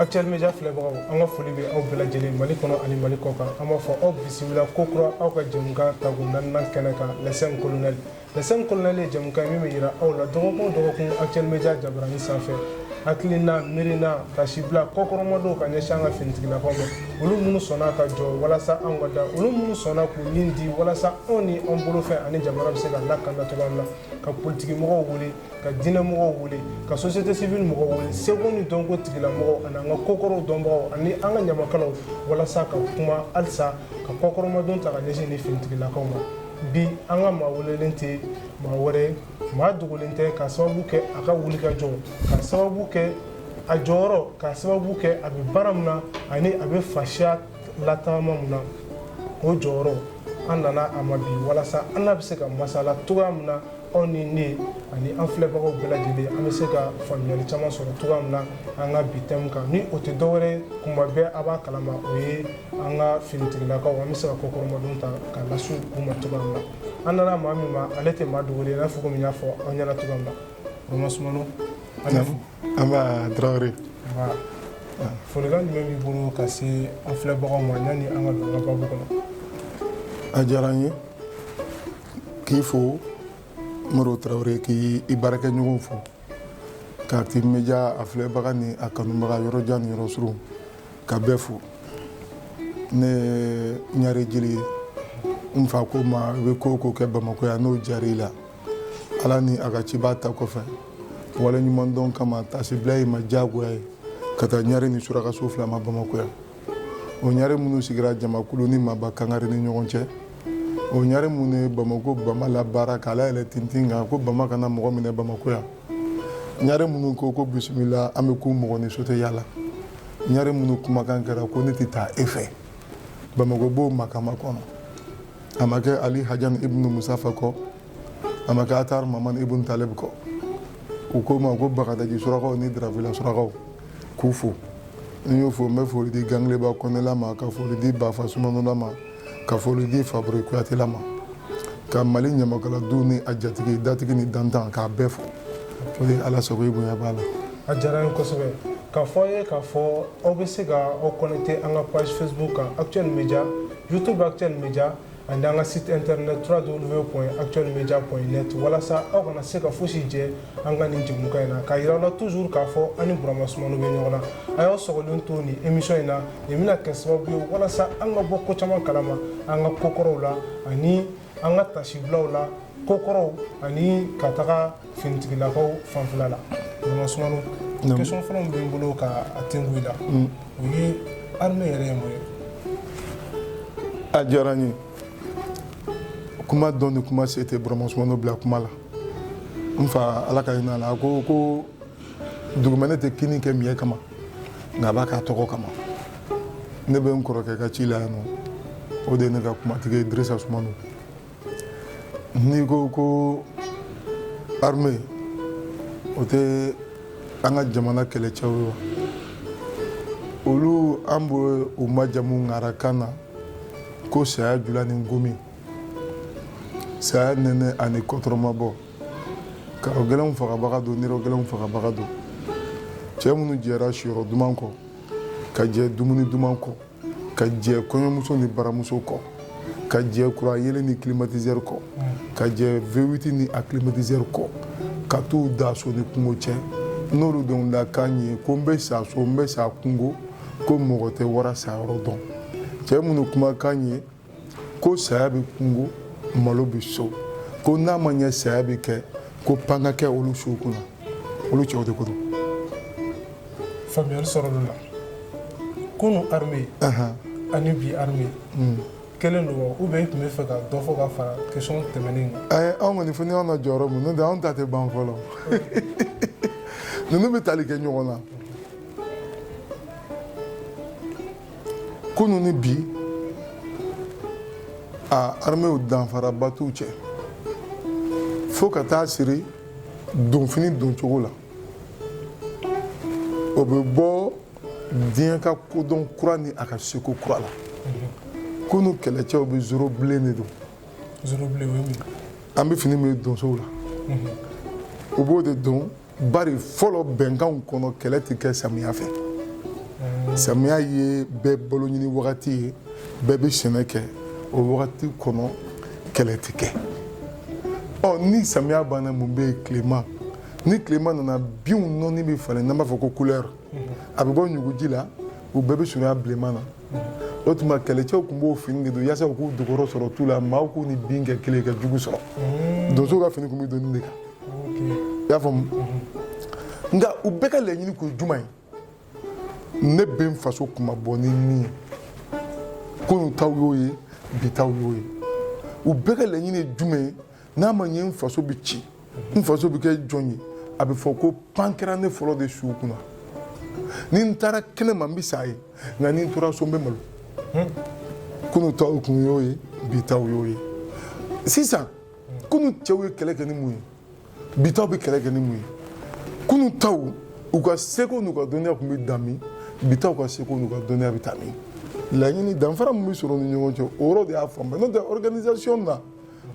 Actuel Media filɛbagaw an ka foli bɛ aw bɛɛ lajɛlen Mali kɔnɔ ani Mali kɔ kan an b'a fɔ aw bisimila ko kura aw ka jɛmukan tago 4nan kɛnɛ kan les 5 colonels les 5 colonels ye jɛmukan ye min bɛ yira aw la dɔgɔkun o dɔgɔkun Actuel Media jabaranin sanfɛ hakilina miirina ka sibila kɔkɔrɔmadɔw ka ɲɛsin an ka finitigilakaw ma olu minnu sɔnna ka jɔ walasa anw ka da olu minnu sɔnna k'u nin di walasa anw ni an bolofɛn ani jamana bɛ se ka lakanda cogoya min na ka politigimɔgɔw wele ka diinɛmɔgɔw wele ka société civile mɔgɔw wele seko ni dɔnko tigilamɔgɔw ani an ka kokɔrɔw dɔnbagaw ani an ka ɲamakalaw walasa ka kuma halisa ka kɔkɔrɔmadon ta ka ɲɛsin ni finitigilakaw ma bi an ka maa welelen tɛ maa wɛrɛ maa dogolen tɛ ka sababu kɛ a ka wulikajɔ ka sababu kɛ a jɔyɔrɔ ka sababu kɛ a bɛ baara min na ani a bɛ fasiya lataama min na o jɔyɔrɔ an nana a ma bi walasa an n'a bɛ se ka masala cogoya min na aw ni ne ani an filɛbagaw bɛɛ lajɛlen an bɛ se ka faamuyali caman sɔrɔ cogoya min na an ka bi thème kan ni o tɛ dɔwɛrɛ kuma bɛɛ a b'a kalama o ye an ka finitigilakaw an bɛ se ka kɔkɔrɔmadon ta ka lase u ma cogoya min na an nana maa min ma ale tɛ maa dogolen i n'a fɔ komi n y'a fɔ aw ɲɛna cogoya min na Roma Sumano an b'a Traoré folikan jumɛn b'i bolo ka se an filɛbagaw ma yanni an ka don an ka baabu kɔnɔ a diyara n ye k'i fo Moro Traoré k'i baarakɛɲɔgɔnw fo ka Active Media a filɛbaga ni a kanubaga yɔrɔ jan ni yɔrɔ surun ka bɛɛ fo ne Ɲare Jeli ye n fa ko ma i bɛ ko o ko kɛ Bamakɔ yan n'o diyara i la Ala ni a ka cibaa ta kɔfɛ waleɲuman dɔn kama tasibila ye ma diyagoya ye ka taa Ɲare ni Surakaso fila ma Bamakɔ yan o Ɲare minnu sigira Jamakulu ni Maba Kangare ni ɲɔgɔn cɛ o Ɲare minnu ye Bamako Bama labaara k'ala yɛlɛ tintin kan ko Bama kana mɔgɔ minɛ Bamako yan Ɲare minnu ko bisimila an bɛ k'u mɔgɔ ni so tɛ yala Ɲare minnu kumakan kɛra ko ne tɛ taa e fɛ Bamako b'o makama kɔnɔ a ma kɛ Ali Hajan Ibn Musafa kɔ a ma kɛ Atar Maman Ibn Talib kɔ u ko ma ko Bagadaji surakaw ni Darafila surakaw k'u fo n y'o fo n bɛ foli di Gangleba Kɔnɛla ma ka foli di Bafa Sumanola ma ka foli di Faburi Kuyatela ma ka Mali ɲamakaladenw ni a jatigi datigi ni dantan k'a bɛɛ fo o de ye Ala sago i bonya b'a la a diyara n ye kosɛbɛ k'a fɔ a ye k'a fɔ aw bɛ se ka aw connecté an ka page Facebook kan Actuel Media YouTube Actuel Media ani an ka site internet www.actuelmedia.net walasa aw kana se ka fosi jɛ an ka nin jɛmukan in na k'a yira aw la toujours k'a fɔ an ni Burama Sumano bɛ ɲɔgɔn na a y'aw sɔgɔlen to nin émission in na nin bɛna kɛ sababu ye walasa an ka bɔ ko caman kalama an ka kokɔrɔw la ani an ka tasibilaw la kokɔrɔw ani ka taga finitigilakaw fanfɛla la Burama Sumano question fɔlɔ min bɛ n bolo ka a tɛngu i la o ye armée yɛrɛ ye mun ye a diyara n ye kuma dɔn ni kuma se tɛ Burama Sumano bila kuma la n fa Ala ka hinɛ a la a ko dugumɛnɛ tɛ kini kɛ miɲɛ kama nka a b'a k'a tɔgɔ kama ne bɛ n kɔrɔkɛ ka ci la yan nɔ o de ye ne ka kumatigi Dirisa Sumano n'i ko armée o tɛ an ka jamana kɛlɛcɛw ye wa olu an bɛ u majamu ŋarakan na ko saya jula ni gomi saya nɛnɛ ani kɔtɔrɔmabɔ ka o gɛlɛnw fagabaga don nirɔ gɛlɛnw fagabaga don cɛ minnu jɛra siyɔrɔ duman kɔ ka jɛ dumuni duman kɔ ka jɛ kɔɲɔmuso ni baramuso kɔ ka jɛ kura yelen ni climatiseur kɔ ka jɛ V8 ni a climatiseur kɔ ka t'u da so ni kungo cɛ n'olu dɔnkilidakan ye ko n bɛ sa so n bɛ sa kungo ko mɔgɔ tɛ wara sayɔrɔ dɔn cɛ minnu kumakan ye ko saya bɛ kungo malo bɛ so ko n'a ma ɲɛ saya bɛ kɛ ko pan ka kɛ olu sow kunna olu cɛw de ko don faamuyali sɔrɔla la kunu armée ani bi armée kelen don wa ou bien i tun bɛ fɛ ka dɔ fɔ ka fara question tɛmɛnen kan anw kɔni fo ni anw na jɔyɔrɔ mun n'o tɛ anw ta tɛ ban fɔlɔ ninnu bɛ tali kɛ ɲɔgɔn na kunu ni bi armée danfaraba t'u cɛ fo ka taa siri donfini doncogo la o bɛ bɔ diɲɛ ka kodɔn kura ni a ka seko kura la kunu kɛlɛcɛw bɛ zoro bilen de don zoro bilen o ye mun an bɛ fini min donsow la u b'o de don bari fɔlɔ bɛnkanw kɔnɔ kɛlɛ tɛ kɛ samiya fɛ samiya ye bɛɛ balo ɲini wagati ye bɛɛ bɛ sɛnɛ kɛ o wagati kɔnɔ kɛlɛ tɛ kɛ ni samiya banna mun bɛ yen tilema ni tilema nana binw nɔni bɛ falen n'an b'a fɔ ko couleur a bɛ bɔ ɲuguji la u bɛɛ bɛ surunya bilenman na o tuma kɛlɛcɛw tun b'o fini de don yaasa u k'u dogoro sɔrɔ tu la maaw k'u ni bin kɛ kelen ka jugu sɔrɔ donsow ka fini tun bɛ don nin de kan i y'a faamu nka u bɛɛ ka laɲini kun ye jumɛn ye ne bɛ n faso kuma bɔ ni min ye kunun taw y'o ye bi taw y'o ye u bɛɛ ka laɲini ye jumɛn ye n'a ma ɲɛ n faso bɛ ci n faso bɛ kɛ jɔn ye a bɛ fɔ ko pan kɛra ne fɔlɔ de su kunna ni n taara kɛnɛ ma n bɛ sa ye nka ni n tora so n bɛ malo kunun taw kun y'o ye bi taw y'o ye sisan kunun cɛw ye kɛlɛ kɛ ni mun ye bi taw bɛ kɛlɛ kɛ ni mun ye kunun taw u ka seko n'u ka dɔnniya tun bɛ dan min bi taw ka seko n'u ka dɔnniya bɛ taa min laɲini danfara min bɛ sɔrɔ ni ɲɔgɔn cɛ o yɔrɔ de y'a fanba n'o tɛ organisation na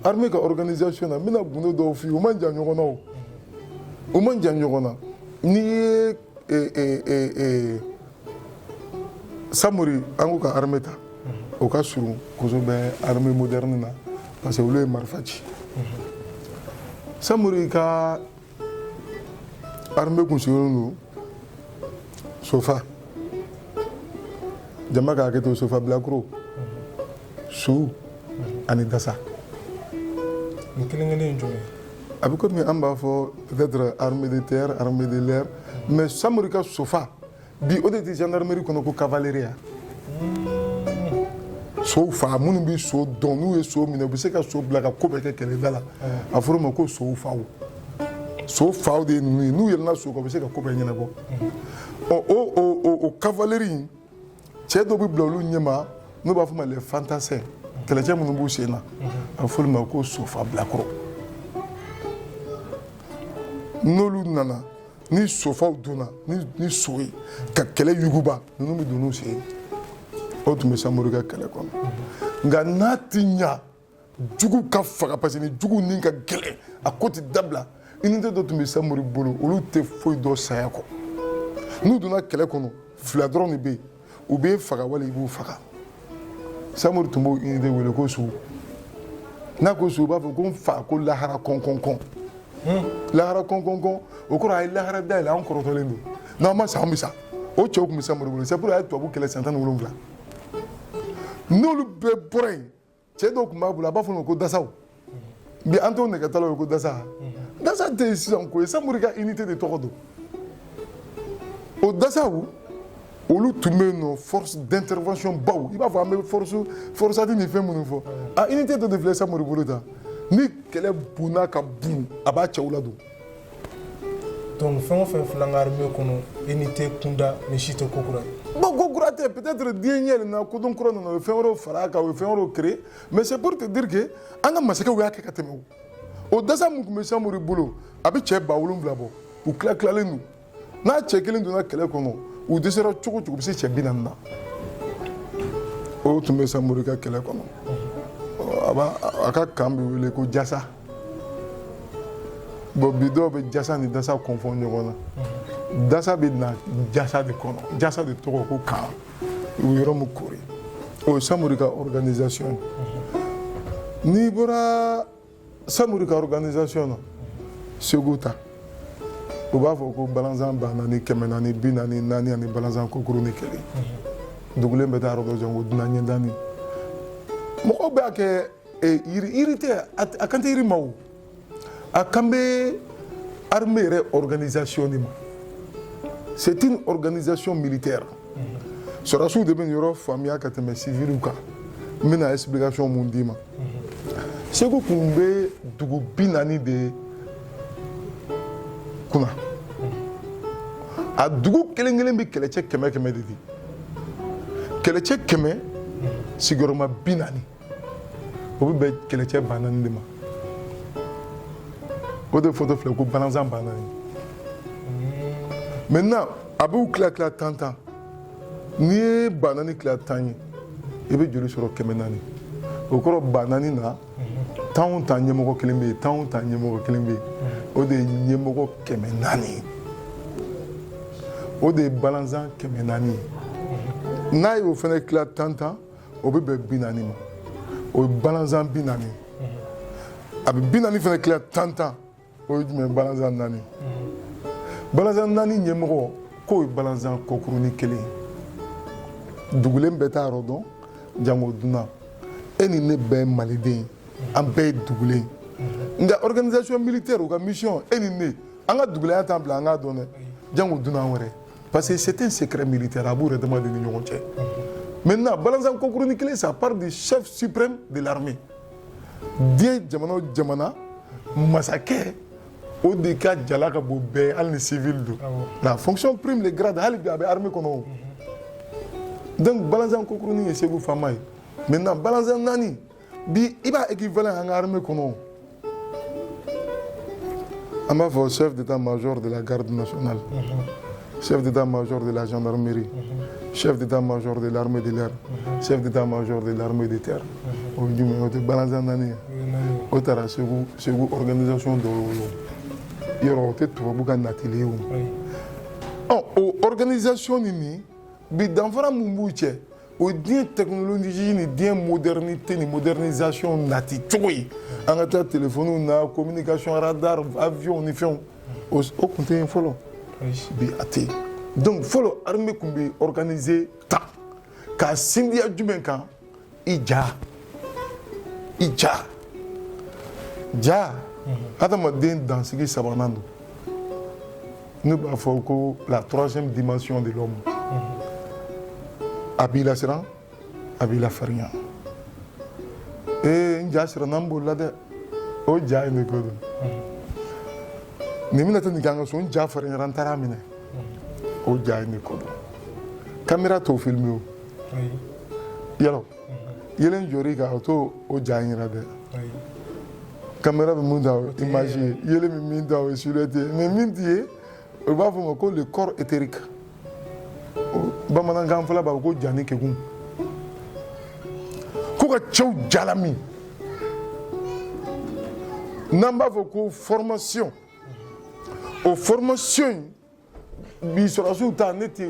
armée ka organisation na n bɛna gundo dɔw f'i ye u man jan ɲɔgɔn na u man jan ɲɔgɔn na n'i ye Samori an ko ka armée ta o ka surun kosɛbɛ armée moderne na parce que olu ye marifa ci Samori ka armée kun sigilen don Sofa jama ka hakɛ to Sofa bilakoro Su ani Dasa nin kelen-kelen ye jumɛn ye a bɛ komi an b'a fɔ peut-être armée de terre armée de l'air mais Samori ka Sofa bi o de tɛ gendarmerie kɔnɔ ko cavalerie sow fa minnu bɛ so dɔn n'u ye so minɛ u bɛ se ka so bila ka ko bɛɛ kɛ kɛlɛda la a fɔra o ma ko sow faw so faw de ye ninnu ye n'u yɛlɛnna so kan u bɛ se ka ko bɛɛ ɲɛnabɔ o cavalerie in cɛ dɔw bɛ bila olu ɲɛma n'u b'a fɔ ma les fantassins kɛlɛcɛ minnu b'u sen na a bɛ fɔ olu ma ko sofa bilakoro n'olu nana ni sofaw donna ni so ye ka kɛlɛ yuguba ninnu bɛ don n'u sen ye o tun bɛ Samori ka kɛlɛ kɔnɔ nka n'a ti ɲa jugu ka faga parce que ni jugu ni ka gɛlɛn a ko ti dabila unité dɔ tun bɛ Samori bolo olu tɛ foyi dɔn saya kɔ n'u donna kɛlɛ kɔnɔ fila dɔrɔn de bɛ yen u b'e faga wali i b'u faga Samori tun b'o unité wele ko Su n'a ko Su u b'a fɔ ko n fa ko lahara kɔn lahara kɔn o kɔrɔ a ye lahara dayɛlɛ an kɔrɔtɔlen don n'an ma sa an bɛ sa o cɛw tun bɛ Samori bolo c'est pour a ye tubabu kɛlɛ san 17 n'olu bɛɛ bɔra yen cɛ dɔw tun b'a bolo a b'a fɔ ma ko dasaw bi an t'o nɛgɛtalaw ye ko dasa dasa tɛ yen sisan ko ye Samori ka unité de tɔgɔ don o dasaw olu tun bɛ yen nɔ force d'intervention baw i b'a fɔ an bɛ forçati ni fɛn minnu fɔ a unité dɔ de filɛ Samori bolo ta ni kɛlɛ bunna ka bun a b'a cɛw ladon donc fɛn o fɛn filɛ an ka armée kɔnɔ unité kunda ni si tɛ ko kura ye bon ko kura tɛ peut-être diɲɛ yɛlɛnna kodɔn kura nana u ye fɛn wɛrɛw fara a kan u ye fɛn wɛrɛw créer mais c'est pour te dire que an ka masakɛw y'a kɛ ka tɛmɛ o dasa mun tun bɛ Samori bolo a bɛ cɛ 7,000 bɔ u tilalen don n'a cɛ kelen donna kɛlɛ kɔnɔ u dɛsɛra cogo o cogo u bɛ se cɛ 40 na o tun bɛ Samori ka kɛlɛ kɔnɔ a ka kan bɛ wele ko Jasa bon bi dɔw bɛ Jasa ni Dasa confond ɲɔgɔn na Dasa bɛ na Jasa de kɔnɔ Jasa de tɔgɔ ko kan u yɔrɔ min kori o ye Samori ka organisation n'i bɔra Samori ka organisation na Segu ta u b'a fɔ ko Balazan 400 440 4 ani Balazan kokoro ni 1 dugulen bɛ taa yɔrɔ dɔ jɔ ko dunan ɲɛdani mɔgɔw b'a kɛ yiri tɛ a kan tɛ yiri ma o a kan bɛ armée yɛrɛ organisation de ma c'est une organisation militaire sɔrɔsiw de bɛ nin yɔrɔ faamuya ka tɛmɛ civiliw kan n bɛna explication mun d'i ma Segu kun bɛ dugu 40 de kunna a dugu kelen-kelen bɛ kɛlɛcɛ 100 de di kɛlɛcɛ 100 sigiyɔrɔma 40 o bɛ bɛn kɛlɛcɛ 400 de ma o de fɔtɔ filɛ ko Balazan 400 maintenant a b'u tila 10 n'i ye 400 tila 10 ye i bɛ joli sɔrɔ 400 o kɔrɔ 400 na 10 o 10 ɲɛmɔgɔ kelen bɛ yen 10 o 10 ɲɛmɔgɔ kelen bɛ yen o de ye ɲɛmɔgɔ 400 ye o de ye Balazan 400 ye n'a y'o fana tila 30 ans o bɛ bɛn 40 ma o ye balanzan 40 a bɛ 40 fana tila 30 ans o ye jumɛn balanzan 4 balanzan 4 ɲɛmɔgɔ k'o ye balanzan kɔkurunin 1 dugulen bɛɛ t'a yɔrɔ dɔn jango dunan e ni ne bɛɛ ye maliden an bɛɛ ye dugulen nka organisation militaire u ka mission e ni ne an ka dugulenya t'an bila an k'a dɔn dɛ jango dunan wɛrɛ parce que c'est un secret militaire a b'u yɛrɛ dama de ni ɲɔgɔn cɛ maintenant balanzan kɔkurunin 1 ça part du chef suprême de l'armée diɲɛ jamana o jamana masakɛ o de ka jala ka bon bɛɛ hali ni civil don la fonction prime les grades hali bi a bɛ armée kɔnɔ donc balanzan kɔkurunin ye segu faama ye maintenant balanzan 4 bi i b'a équivalent an ka armée kɔnɔ an b'a fɔ chef d'état-major de la garde nationale chef d'état-major de la gendarmerie chef d'état-major de l'armée de l'air chef d'état-major de l'armée de terre o ye jumɛn o tɛ balanzan 4 ye o taara segu organisation dɔw ye yɔrɔ o tɛ tubabu ka natili ye o organisation nin bi danfara mun b'u cɛ o ye diɲɛ technologie ni diɲɛ modernité ni modernisation nati cogo ye an ka taa téléphone na communication radar avion ni fɛnw o tun tɛ yen fɔlɔ bi a tɛ yen donc fɔlɔ armée tun bɛ organiser tan k'a sindiya jumɛn kan i ja adamaden dansigi sabanan don ne b'a fɔ ko la 3e dimension de l'homme a b'i lasiran a b'i lafarinya n ja siranna n bolila dɛ o ja ye ne ko don nin bɛna taa nin kɛ an ka so n ja farinyara n taara minɛ o ja ye ne ko don caméra t'o filmer o yalɔ yelen jɔr'i kan o t'o ja yira dɛ caméra bɛ mun ta o image ye yelen bɛ min ta o ye silhouette ye mais min t'i ye o b'a fɔ ma ko le corps éthérique bamanankan fɔla b'a fɔ ko jani kekun ko ka cɛw jala min n'an b'a fɔ ko formation o formation bi sɔrɔsiw ta ne tɛ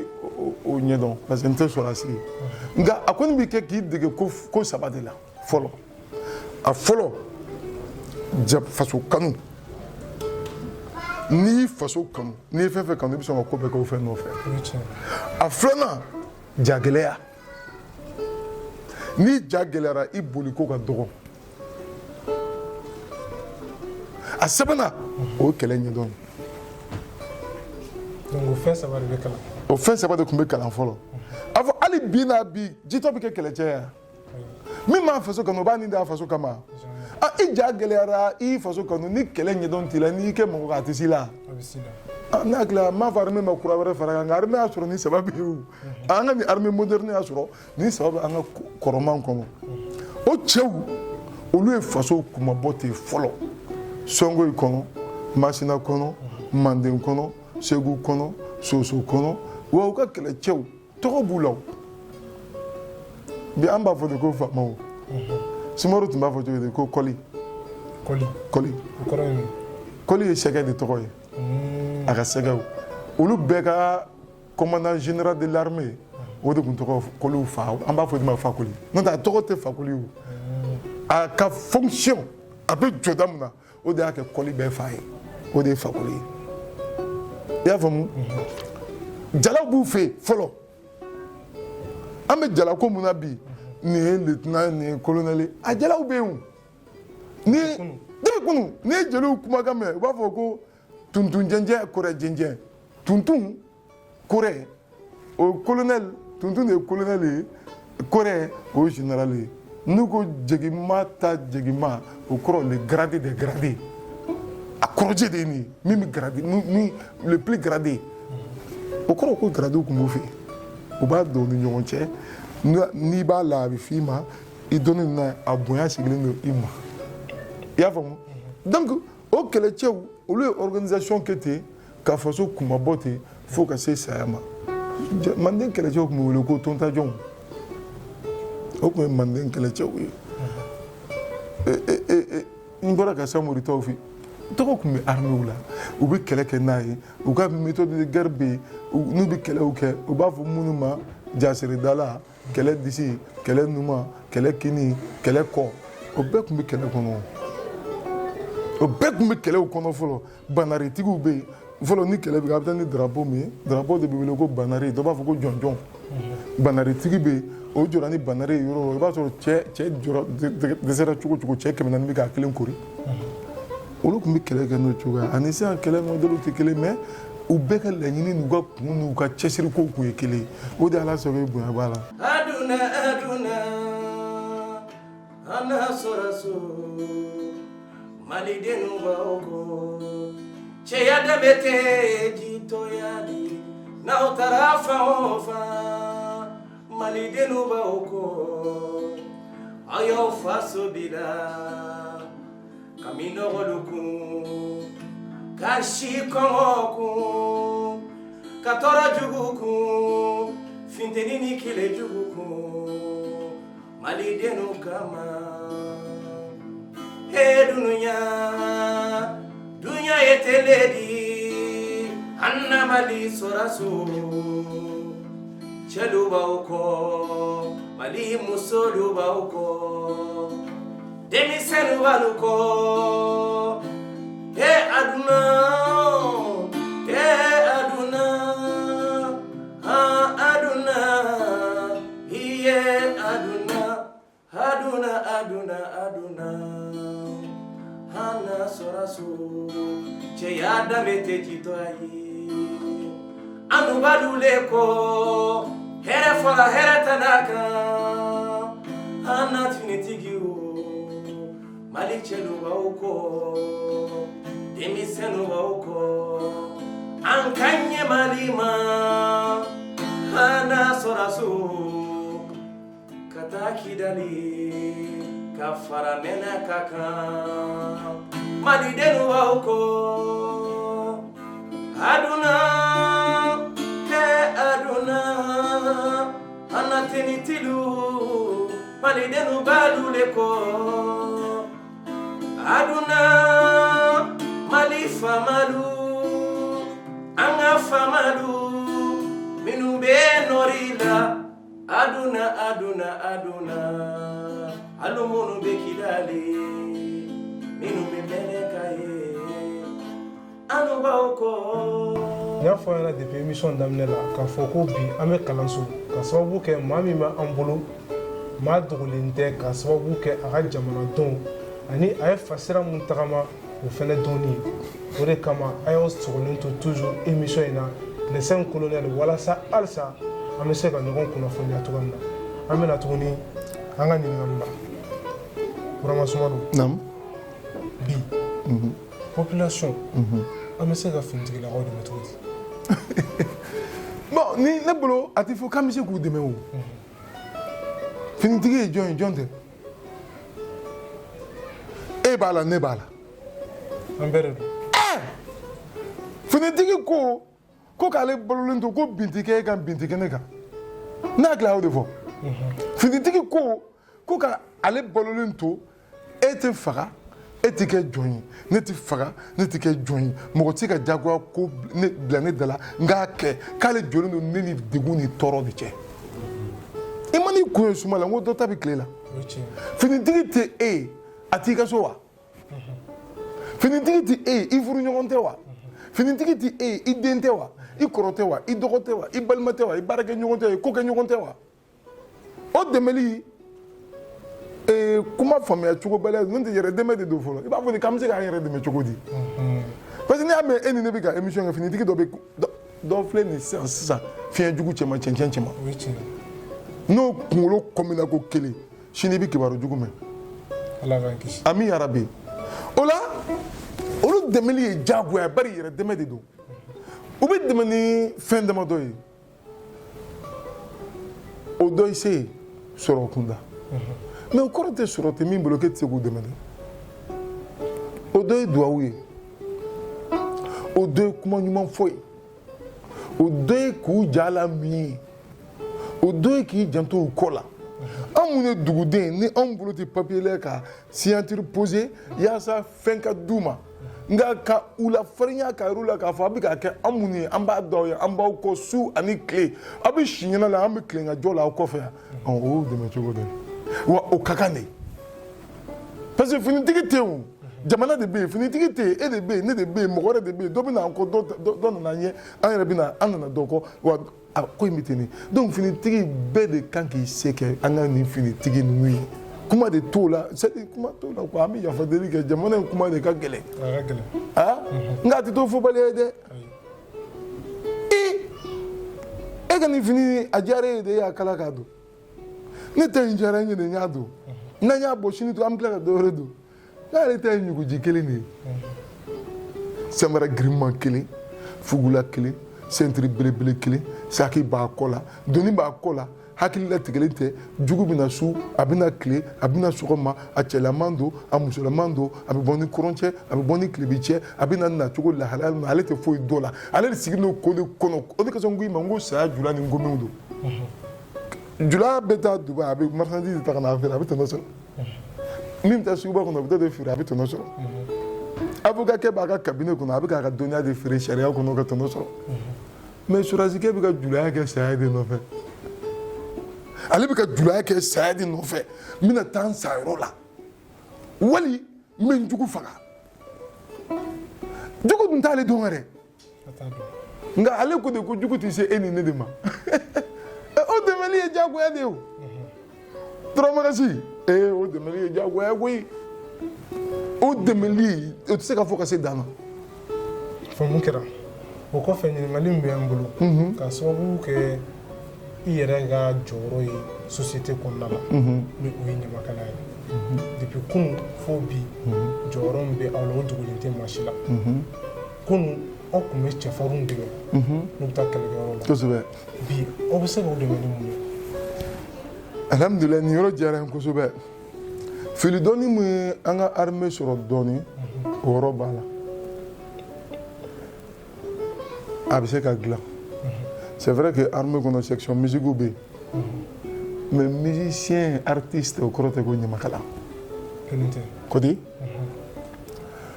o ɲɛdɔn parce que n tɛ sɔrɔsi ye nka a kɔni bɛ kɛ k'i dege ko saba de la fɔlɔ a fɔlɔ faso kanu n'i y'i faso kanu n'i ye fɛn fɛn kanu i bɛ sɔn ka ko bɛɛ kɛ o fɛn nɔfɛ a filanan ja gɛlɛya n'i ja gɛlɛyara i boli ko ka dɔgɔ a sabanan o ye kɛlɛ ɲɛdɔn ye donc o fɛn saba de bɛ kalan o fɛn saba de tun bɛ kalan fɔlɔ a fɔ hali bi n'a bi jitɔ bɛ kɛ kɛlɛcɛ ye min b'a faso kanu o b'a nin da a faso kama i ja gɛlɛyara i faso kanu ni kɛlɛ ɲɛdɔn t'i la n'i kɛ mɔgɔ a tɛ s'i la n'a hakili m'a fɔ armée ma kura wɛrɛ fara kan nka armée y'a sɔrɔ ni saba bɛ yen o an ka nin armée moderne y'a sɔrɔ ni saba bɛ an ka kɔrɔman kɔnɔ o cɛw olu ye faso kumabɔ ten fɔlɔ sɔngoyi kɔnɔ masina kɔnɔ manden kɔnɔ segu kɔnɔ soso kɔnɔ wa u ka kɛlɛcɛw tɔgɔ b'u la bi an b'a fɔ de ko faamaw sumaworo tun b'a fɔ cogo di ko kɔli kɔli ye sɛgɛ de tɔgɔ ye a ka sɛgɛw olu bɛɛ ka commandant général de l'armée o de tun tɔgɔ kɔliw fa an b'a fɔ de ma fakoli n'o tɛ a tɔgɔ tɛ fakoli o a ka fonction a bɛ jɔda min na o de y'a kɛ kɔli bɛɛ fa ye o de ye fakoli ye i y'a faamu jalaw b'u fɛ yen fɔlɔ an bɛ jalako mun na bi nin ye lieutenant nin ye colonel ye a jalaw bɛ yen o depuis kunu n'i ye jeliw kumakan mɛn u b'a fɔ ko tuntun jɛnjɛn kɔrɛ jɛnjɛn tuntun kɔrɛ o ye colonel tuntun de ye colonel ye kɔrɛ o ye général ye n'u ko jegima ta jegima o kɔrɔ le gradé des gradés a kɔrɔjɛ de ye nin ye min bɛ gradé min le plus gradé o kɔrɔ ko gradéw tun b'u fɛ yen u b'a don u ni ɲɔgɔn cɛ n'i b'a la a bɛ f'i ma i dɔnni na a bonya sigilen don i ma i y'a faamu donc o kɛlɛcɛw olu ye organisation kɛ ten ka faso kumabɔ ten fo ka se saya ma manden kɛlɛcɛw tun bɛ wele ko tontajɔnw o tun ye manden kɛlɛcɛw ye n bɔra ka samori tɔw fɛ tɔgɔ tun bɛ armée la u bɛ kɛlɛ kɛ n'a ye u ka méthode de guerre bɛ yen n'u bɛ kɛlɛw kɛ u b'a fɔ minnu ma jasiri dala kɛlɛ disi kɛlɛ numa kɛlɛ kini kɛlɛ kɔ o bɛɛ tun bɛ kɛlɛ kɔnɔ o bɛɛ tun bɛ kɛlɛw kɔnɔ fɔlɔ banaritigiw bɛ yen fɔlɔ ni kɛlɛ bɛ kɛ a bɛ taa ni drapeau min ye drapeau de bɛ wele ko banare dɔw b'a fɔ ko jɔnjɔn banaritigi bɛ yen o jɔra ni banare ye yɔrɔ o i b'a sɔrɔ cɛ jɔra dɛsɛra cogo cogo cɛ 400 bɛ k'a kelen kori olu tun bɛ kɛlɛ kɛ n'o cogoya ani sisan kɛlɛ mɔdɛliw tɛ kelen mais u bɛɛ ka laɲini n'u ka kun n'u ka cɛsirikow kun ye kelen o de ala sago bonya b'a la. aduna ana sɔrɔso malidenu b'aw kɔ cɛya danbe tɛ jitɔya di n'aw taara fan o fan malidenu b'aw kɔ aw y'aw faso bila ka minɔgɔlu kun ka si kɔngɔ kun ka tɔɔrɔ jugu kun finteni ni kile jugu kun malidenu kama he dunuya dunya ye tele di anna mali soraso cɛlu b'aw kɔ mali musolu b'aw kɔ denmisɛnnu b'alu kɔ he aduna iye aduna hana soraso cɛya danbe tɛ jitɔya ye anu b'adule kɔ hɛrɛ fɔra hɛrɛ tana kan hana finitigiw mali cɛlu b'aw kɔ denmisɛnnu b'aw kɔ an ka ɲɛ mali ma hana soraso ka taa kidali ka fara mɛnɛ ka kan malidenu b'aw kɔ aduna hana tenitilu malidenu b'alu le kɔ aduna mali famalu an ka famalu minnu bɛ nɔri la aduna hali minnu bɛ kidali minnu bɛ mɛnɛka ye anu b'aw kɔ. n y'a fɔ an ɲɛna depuis émission daminɛ la k'a fɔ ko bi an bɛ kalanso ka sababu kɛ maa min b'an bolo maa dogolen tɛ ka sababu kɛ a ka jamanadenw ani a ye fasira mun tagama o fɛnɛ dɔnni ye o de kama a y'aw sogolen to toujours émission in na le 5 colonel walasa halisa an bɛ se ka ɲɔgɔn kunnafoniya cogoya min na an bɛna tuguni an ka ɲininkali la Burama Sumaworo bi population an bɛ se ka finitigilakaw dɛmɛ cogo di bon ni ne bolo a tɛ fɔ k'an bɛ se k'u dɛmɛ o finitigi ye jɔn ye jɔn tɛ e b'a la ne b'a la an bɛɛ de don finitigi ko k'ale balolen to ko bin tɛ kɛ e kan bin tɛ kɛ ne kan ne hakili y'o de fɔ finitigi ko k'ale balolen to e tɛ faga e tɛ kɛ jɔn ye ne tɛ faga ne tɛ kɛ jɔn ye mɔgɔ tɛ se ka diyagoya ko bila ne da la n k'a kɛ k'ale jɔlen don ne ni degun ni tɔɔrɔ de cɛ i ma n'i kun ye suma la n ko dɔ ta bɛ tile la finitigi tɛ e a t'i ka so wa finitigi tɛ e i furuɲɔgɔn tɛ wa finitigi tɛ e i den tɛ wa i kɔrɔ tɛ wa i dɔgɔ tɛ wa i balima tɛ wa i baarakɛɲɔgɔn tɛ wa i kokɛɲɔgɔn tɛ wa o dɛmɛli kuma faamuya cogo bɛɛ n'o tɛ yɛrɛ dɛmɛ de don fɔlɔ i b'a fɔ k'an bɛ se k'an yɛrɛ dɛmɛ cogo di parce que n'i y'a mɛn e ni ne bɛ ka émission kɛ finitigi dɔ bɛ dɔ filɛ nin sisan fiɲɛ jugu cɛman cɛncɛn cɛman n'o kunkolo kɔmina ko kelen sini i bɛ kibaru jugu mɛn Ala k'an kisi ami yarabi o la olu dɛmɛli ye diyagoya bari yɛrɛ dɛmɛ de don u bɛ dɛmɛ ni fɛn damadɔ ye o dɔ ye se sɔrɔ kunda mais o kɔrɔ tɛ sɔrɔ tɛ min bolo k'e tɛ se k'u dɛmɛ dɛ o dɔ ye duwawu ye o dɔ ye kuma ɲuman fɔ ye o dɔ ye k'u ja la min ye o dɔ ye k'i janto u kɔ la an mun ye duguden ni anw bolo tɛ papier la ka signature poser yaasa fɛn ka d'u ma nga ka ula farinya ka rula ka fa bi ka ke amuni amba do amba ko su ani clé abi shinyana la am clé nga jola ko fa on o de me chogo de wa o kakane parce que fini tigite o jamana de be fini tigite e de be ne de be mo gore de be do bi na ko do na nye an re bi na an na do ko wa ko imitini donc fini tigi be de kan ki seke an ni fini tigi nui kuma de to la c'est kuma to la ko ami ya fadeli ke jamana kuma de ka gele ah nga ti to fo bale de e ga ni fini ajare de ya kala kado ne te njara ni de nyado na nya bo shini to am kala do redo na le te nyugo jikeli ni samara grimman kili fugula kili centre belebele kili saki ba kola doni ba kola hakili la tigelente jugu bina su abina clé abina sukoma a chelamando a musolamando a boni koronche a boni klebiche abina na chugo la halal na alete foi dola ale sigino kono kono o de kasongu mango sa jula ni ngomundo jula beta duba abi marchandise ta kana affaire abi tono solo nim ta suba kono beta de fira abi tono solo abuga ke baga cabinet kono abi ka donia de fira sharia kono ka tono solo mais surazi ke biga jula ke sa de no fait ale bɛ ka julaya kɛ saya de nɔfɛ n bɛna taa n sayɔrɔ la wali n bɛ n jugu faga jugu dun t'ale dɔn yɛrɛ nka ale ko de ko jugu tɛ se e ni ne de ma o dɛmɛli ye diyagoya de ye o tɔrɔmagasi o dɛmɛli ye diyagoya koyi o dɛmɛli o tɛ se ka fɔ ka se dan na. faamu kɛra o kɔfɛ ɲininkali min bɛ n bolo k'a sababu kɛ i yɛrɛ ka jɔyɔrɔ ye société kɔnɔna la ni o ye ɲamakala ye depuis kunun fo bi jɔyɔrɔ min bɛ aw la o dogolen tɛ maa si la kunun aw tun bɛ cɛfarinw dɛmɛ n'u bɛ taa kɛlɛkɛyɔrɔ la kosɛbɛ bi aw bɛ se k'aw dɛmɛ ni mun ye. alhamdulilayi nin yɔrɔ diyara n kosɛbɛ fili dɔɔni min ye an ka armée sɔrɔ dɔɔni o yɔrɔ b'a la a bɛ se ka dilan. C'est vrai que l'armée a une section musique, mais musicien, artiste, au croate, il y a makala. Kodi?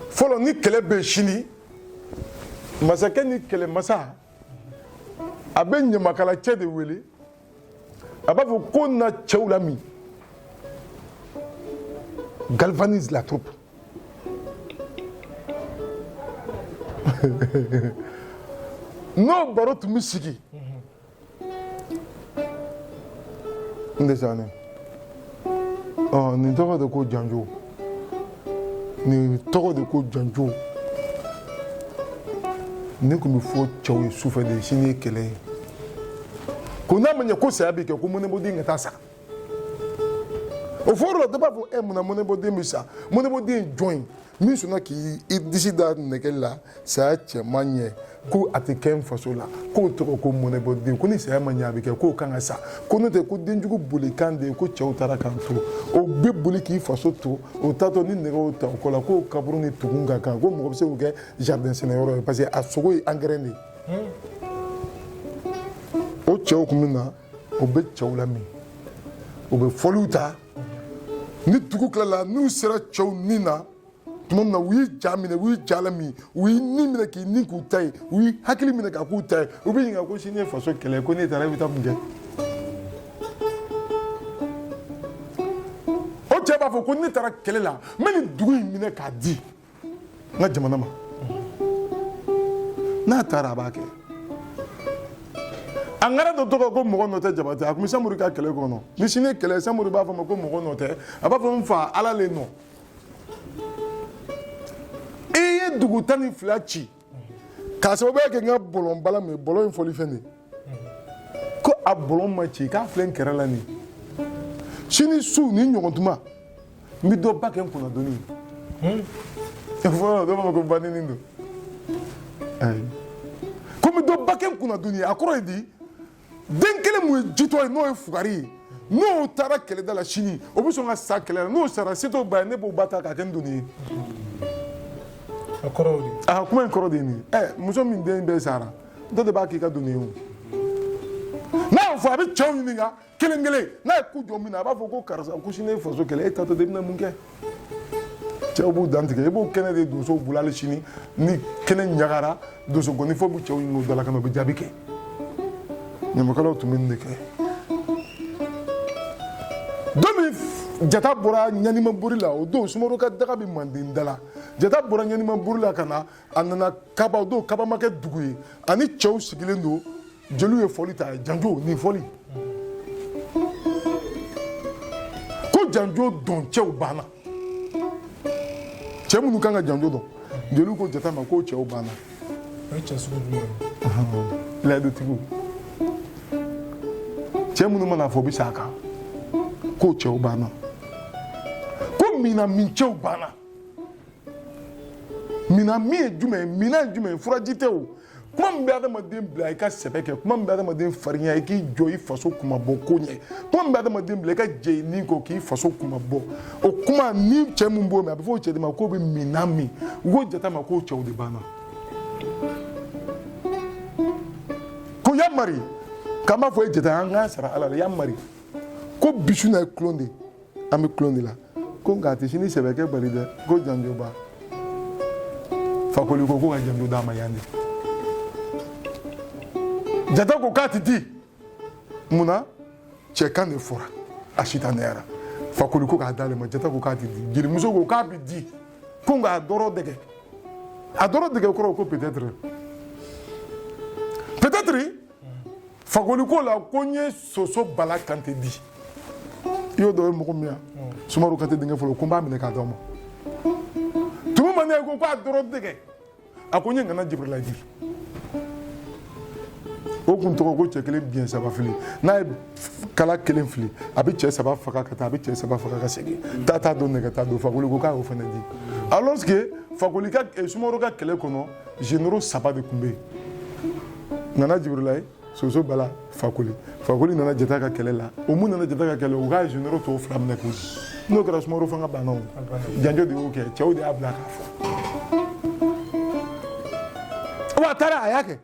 Follow ni kele be chini, masake ni kele masa, abe ni makala tche de wele, abafu kona tcheulami, galvanise la troupe. No baro tu misiki ndesane ni tɔgɔ de ko janjo ni tɔgɔ de ko janjo ne kun bɛ fɔ cɛw ye sufɛ de sini ye kɛlɛ ye ko n'a ma ɲɛ ko saya bɛ kɛ ko mɔnɛbɔden ka taa sa o fɔra la dɔ b'a fɔ munna mɔnɛbɔden bɛ sa mɔnɛbɔden ye jɔn ye min sɔnna k'i disi da nɛgɛ la saya cɛ man ɲɛ ko a tɛ kɛ n faso la k'o tɔgɔ ko mɔnɛbɔden ko ni saya ma ɲɛ a bɛ kɛ k'o kan ka sa ko n'o tɛ ko denjugu boli kan de ye ko cɛw taara k'an to o bɛ boli k'i faso to o taatɔ ni nɛgɛw ta o kɔ la k'o kaburu ni tugun ka kan ko mɔgɔ bɛ se k'o kɛ jardin sɛnɛyɔrɔ ye parce que a sogo ye angɛrɛ de ye o cɛw kun bɛ na o bɛ cɛw lamɛn o bɛ fɔliw ta ni dugu tilala n'u sera cɛw nin na tuma min na u y'i ja minɛ u y'i ja lamin u y'i ni minɛ k'i ni k'u ta ye u y'i hakili minɛ k'a k'u ta ye u bɛ ɲininka ko sini ye faso kɛlɛ ko n'e taara i bɛ taa mun kɛ o cɛ b'a fɔ ko ne taara kɛlɛ la n bɛ nin dugu in minɛ k'a di n ka jamana ma n'a taara a b'a kɛ a ŋana dɔ tɔgɔ ko mɔgɔ nɔ tɛ jabate a tun bɛ samuru ka kɛlɛ kɔnɔ ni sini ye kɛlɛ samuru b'a fɔ ma ko mɔgɔ nɔ tɛ a b'a fɔ n fa ala le nɔ i ye dugu 12 ci k'a sababuya kɛ n ka bɔlɔn bala min bɔlɔn in fɔli fɛn de ko a bɔlɔn ma ci k'a filɛ n kɛrɛ la nin sini su ni ɲɔgɔn tuma n bɛ dɔ ba kɛ n kunna dɔɔni fɔlɔ dɔ b'a fɔ ko banini don ko n bɛ dɔ ba kɛ n kunna dɔɔni a kɔrɔ ye di den kelen mun ye jitɔ ye n'o ye fugari ye n'o taara kɛlɛda la sini o bɛ sɔn ka sa kɛlɛ la n'o sara se t'o ba ye ne b'o ba ta k'a kɛ n donni ye. a kɔrɔ de a kuma in kɔrɔ de ye nin ye muso min den bɛɛ sara dɔ de b'a k'i ka donni ye o n'a y'o fɔ a bɛ cɛw ɲininka kelen kelen n'a ye ko jɔ min na a b'a fɔ ko karisa ko sini ye faso kɛlɛ e taatɔ de i bɛna mun kɛ cɛw b'u dantigɛ i b'o kɛnɛ de donso bulali sini ni kɛnɛ ɲagara donso gɔni fo b'u cɛw ɲini o dala ka na u bɛ jaabi kɛ ɲamakalaw tun bɛ nin de kɛ don min jata bɔra ɲanimabori la o don sumaworo ka daga bɛ manden da la jata bɔra ɲanimabori la ka na a nana kaba o don kaba ma kɛ dugu ye ani cɛw sigilen don jeliw ye fɔli ta janjo nin fɔli ko janjo dɔn cɛw banna cɛ minnu kan ka janjo dɔn jeliw ko jata ma ko cɛw banna o ye cɛ sugu jumɛn layidotigiw cɛ minnu mana fɔ o bɛ sa a kan ko cɛw banna ko mina min cɛw banna mina min ye jumɛn ye mina ye jumɛn ye furaji tɛ o kuma min bɛ adamaden bila i ka sɛbɛ kɛ kuma min bɛ adamaden farinya i k'i jɔ i faso kumabɔ ko ɲɛ kuma min bɛ adamaden bila i ka jɛ i ni kɔ k'i faso kumabɔ o kuma ni cɛ min b'o mɛn a bɛ fɔ o cɛ de ma k'o bɛ mina min u ko jata ma k'o cɛw de banna ko yamari k'an b'a fɔ e jata an k'an sara ala la yamari ko bisu na ye kulon de an bɛ kulon de la ko nka a tɛ sini sɛbɛkɛ bali dɛ ko janjoba fakoli ko ka janjo d'a ma yan de jata ko k'a tɛ di munna cɛkan de fɔra a sitanɛyara fakoli ko k'a d'ale ma jata ko k'a tɛ di jelimuso ko k'a bɛ di ko nka a dɔrɔ dɛgɛ kɔrɔ ko peut-être fakoli ko la ko n ye soso bala kante di i y'o dɔn ye mɔgɔ min yan sumaworo kante denkɛ fɔlɔ ko n b'a minɛ k'a d'aw ma tumu ma ne ko k'a dɔrɔ dɛgɛ a ko n ye ngana jibrila di o kun tɔgɔ ko cɛ kelen biɲɛ saba fili n'a ye kala kelen fili a bɛ cɛ saba faga ka taa a bɛ cɛ saba faga ka segin taa t'a don nɛgɛ t'a don fakoli ko k'a y'o fana di alors que fakoli ka sumaworo ka kɛlɛ kɔnɔ généraux saba de tun bɛ yen ngana jibrila ye soso bala fakoli nana jata ka kɛlɛ la o mun nana jata ka kɛlɛ o k'a généraux tɔw fila minɛ k'o di n'o kɛra sumaworo fanga banna o janjo de y'o kɛ cɛw de y'a bila k'a fɔ wa a taara a y'a kɛ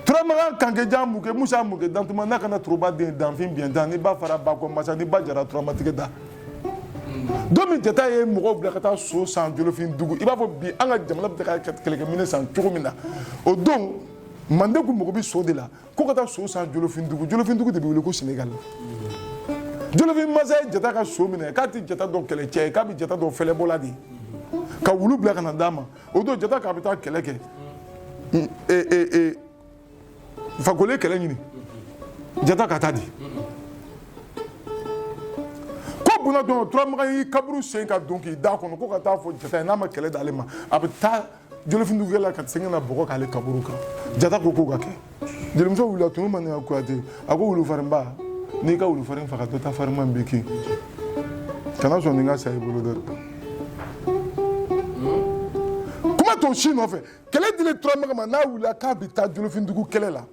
turamagan kankejan mun kɛ musa mun kɛ dantuma n'a kana toroba den danfin biɲɛntan ni ba fara ba kɔ masa ni ba jara turamatigɛ da don min jata ye mɔgɔw bila ka taa so san jolofin dugu i b'a fɔ bi an ka jamana bɛ ka kɛlɛkɛminɛ san cogo min na o don manden kun mago bɛ so de la ko ka taa so san jolofin dugu de bɛ wele ko senegal jolofin masa ye jata ka so minɛ k'a tɛ jata dɔn kɛlɛcɛ ye k'a bɛ jata dɔn fɛlɛbɔla de ye ka wulu bila ka na d'a ma o don jata k'a bɛ taa kɛlɛ kɛ fakoli ye kɛlɛ ɲini jata ka taa di buna dɔn turamagan y'i kaburu sen ka don k'i da kɔnɔ ko ka taa fɔ jata ye n'a ma kɛlɛ d'ale ma a bɛ taa jolofindugukɛ la ka segin ka na bɔgɔ k'ale kaburu kan jata ko k'o ka kɛ jelimuso wulila tuma ma ne ka kuyate a ko wulufarinba n'i ka wulufarin faga dɔ ta farima bɛ kin kana sɔn nin ka sa i bolo dɛ kuma t'o si nɔfɛ kɛlɛ dilen turamagan ma n'a wulila k'a bɛ taa jolofindugu kɛlɛ la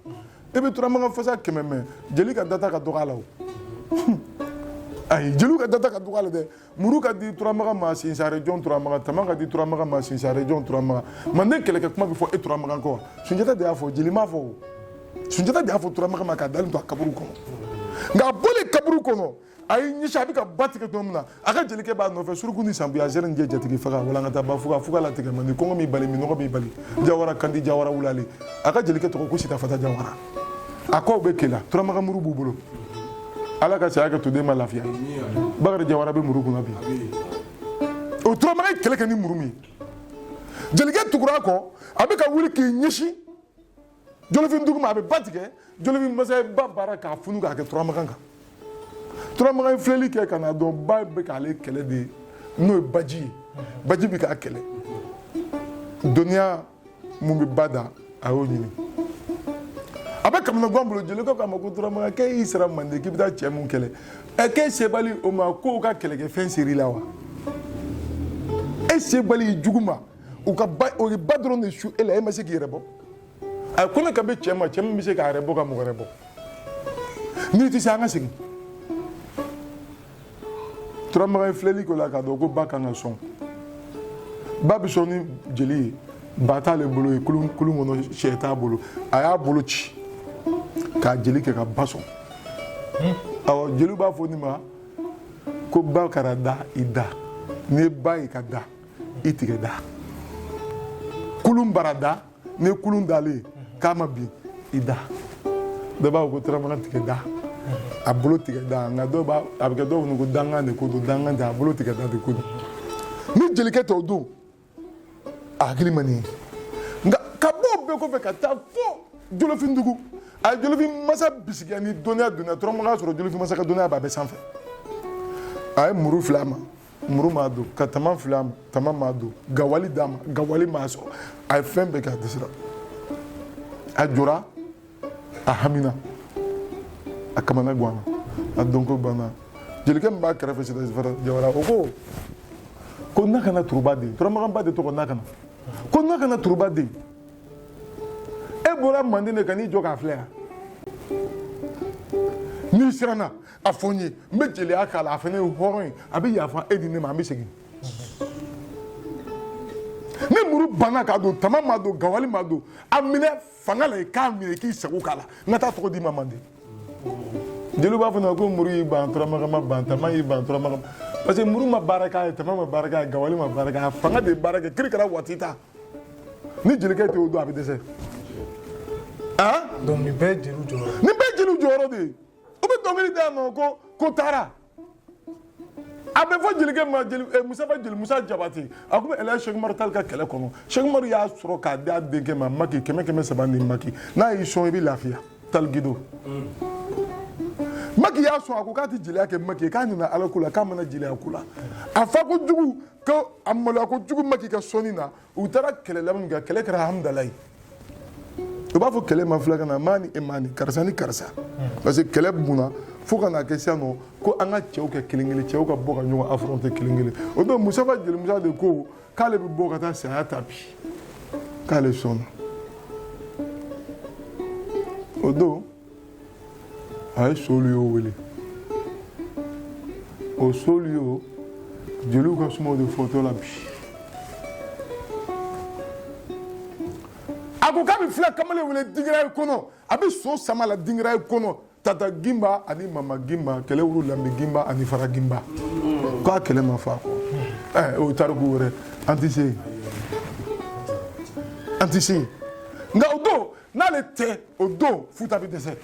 e bɛ turamagan fasa 100 mɛn jeli ka data ka dɔgɔ a la o ayi jeliw ka data ka dɔgɔ a la dɛ muru ka di turamagan ma sinsare jɔn turamagan tama ka di turamagan ma sinsare jɔn turamagan manden kɛlɛkɛ kuma bɛ fɔ e turamagan kɔ sunjata de y'a fɔ jeli m'a fɔ o sunjata de y'a fɔ turamagan ma k'a dalen to a kaburu kɔnɔ nka a bɔlen kaburu kɔnɔ a y'i ɲɛsin a bɛ ka ba tigɛ tuma min na a ka jelikɛ b'a nɔfɛ suruku ni sanbuya zɛrɛ ni jɛ jatigi faga walankata ba fuga latigɛ mandi kɔngɔ m'i bali minɔgɔ m'i bali jawara kandi jawara wulali a ka jelikɛ tɔgɔ ko sitafata jawara a k'aw bɛ kela turamagan muru b'u bolo ala ka saya kɛ toden ma lafiya ye bakari jawara bɛ muru kunna bi o turamagan kɛlɛ kɛ ni muru min jelikɛ tugura a kɔ a bɛ ka wuli k'i ɲɛsin jolofin dugu ma a bɛ ba tigɛ jolofin masa ba baara k'a funu k'a kɛ turamagan kan turamagan filɛli kɛ ka na dɔn ba bɛ k'ale kɛlɛ de n'o ye baji ye baji bɛ k'a kɛlɛ dɔnniya mun bɛ ba da a y'o ɲini a bɛ kamana gan bolo jelikɛ k'a ma ko turamagan k'e y'i sara manden k'i bɛ taa cɛ mun kɛlɛ k'e sebali o ma k'o ka kɛlɛkɛfɛn ser'i la wa e sebali jugu ma o ye ba dɔrɔn de su e la e ma se k'i yɛrɛ bɔ a ko ne ka bɛ cɛ ma cɛ min bɛ se k'a yɛrɛ bɔ ka mɔgɔ wɛrɛ bɔ n'i tɛ se an ka segin turamagan filɛli k'o la k'a dɔn ko ba kan ka sɔn ba bɛ sɔn ni jeli ye ba t'ale bolo ye kulun kɔnɔ sɛ t'a bolo a y'a bolo ci k'a jeli kɛ ka ba sɔn awɔ jeliw b'a fɔ nin ma ko ba kɛra da i da ni ba y'i ka da i tigɛ da kulun bara da ni kulun dalen k'a ma bin i da dɔ b'a fɔ ko turamagan tigɛ da a bolo tigɛ da nka dɔw b'a a bɛ kɛ dɔw kɔnɔ ko dangan de ko don dangan tɛ a bolo tigɛ da de ko don ni jelikɛ tɛ o don a hakili man nin ye nka ka bɔ o bɛɛ kɔfɛ ka taa fo Jolofindugu a ye Jolofin masa bisigiya ni dɔnniya donna turamagan sɔrɔ Jolofin masa ka dɔnniya b'a bɛɛ sanfɛ a ye muru fili a ma muru m'a don ka tama fili a ma tama m'a don gawali d'a ma gawali m'a sɔrɔ a ye fɛn bɛɛ kɛ a dɛsɛra a jɔra a hamina a kamana guana a dɔnko banna jelikɛ min b'a kɛrɛfɛ Sɛdɛsi Jawara o ko Nakana Turuba den turamagan ba de tɔgɔ Nakana ko Nakana Turuba den e bɔra Manden de ka n'i jɔ k'a filɛ yan n'i siranna a fɔ n ye n bɛ jeliya k'a la a fana ye hɔrɔn ye a bɛ yafa e di ne ma an bɛ segin ni muru banna k'a don tama ma don gawali ma don a minɛ fanga la k'a minɛ k'i sago k'a la n ka taa tɔgɔ di ma Manden jeliw b'a fɔ ko muru y'i ban turamagan ma ban tama y'i ban turamagan ma parce que muru ma baara k'a ye tama ma baara k'a ye gawali ma baara k'a ye fanga de ye baara kɛ kiri kɛra waati ta ni jelikɛ tɛ o don a bɛ dɛsɛ donc nin bɛɛ ye jeliw jɔyɔrɔ nin bɛɛ ye jeliw jɔyɔrɔ de ye u bɛ dɔnkili da yan nɔ ko taara a bɛ fɔ jelikɛ ma Musa Jabate a ko Elhaj Seku Umaru Tall ka kɛlɛ kɔnɔ Seku Umaru y'a sɔrɔ k'a di a denkɛ ma Maki 100-100 ni Maki n'a y'i sɔn i bɛ lafiya Tall Gido Maki y'a sɔn a ko k'a tɛ jeliya kɛ Maki ye k'a nana Ala ko la k'a mana jeliya ko la a fa ko jugu ko a maloya ko jugu Maki ka sɔnni na u taara kɛlɛ laban min kɛ kɛlɛ kɛra hamdalayi u b'a fɔ kɛlɛ ma fila ka na maa ni e maa ni karisa ni karisa parce que kɛlɛ bunna fo ka na kɛ sisan nɔ ko an ka cɛw kɛ kelen kelen cɛw ka bɔ ka ɲɔgɔn affronter kelen kelen o don Musafa Jeli Musa de ko k'ale bɛ bɔ ka taa saya ta bi k'ale sɔnna o don a ye Soliyo wele o Soliyo jeliw ka sumaw de fɔtɔ la bi a ko k'a bɛ filɛ kamalen wele dingirayi kɔnɔ a bɛ so sama la dingirayi kɔnɔ Tata Gimba ani Mama Gimba kɛlɛ wuru Lambe Gimba ani Fara Gimba k'a kɛlɛ ma fa kɔ o tariku wɛrɛ an tɛ se yen nka o don n'ale tɛ o don Futa bɛ dɛsɛ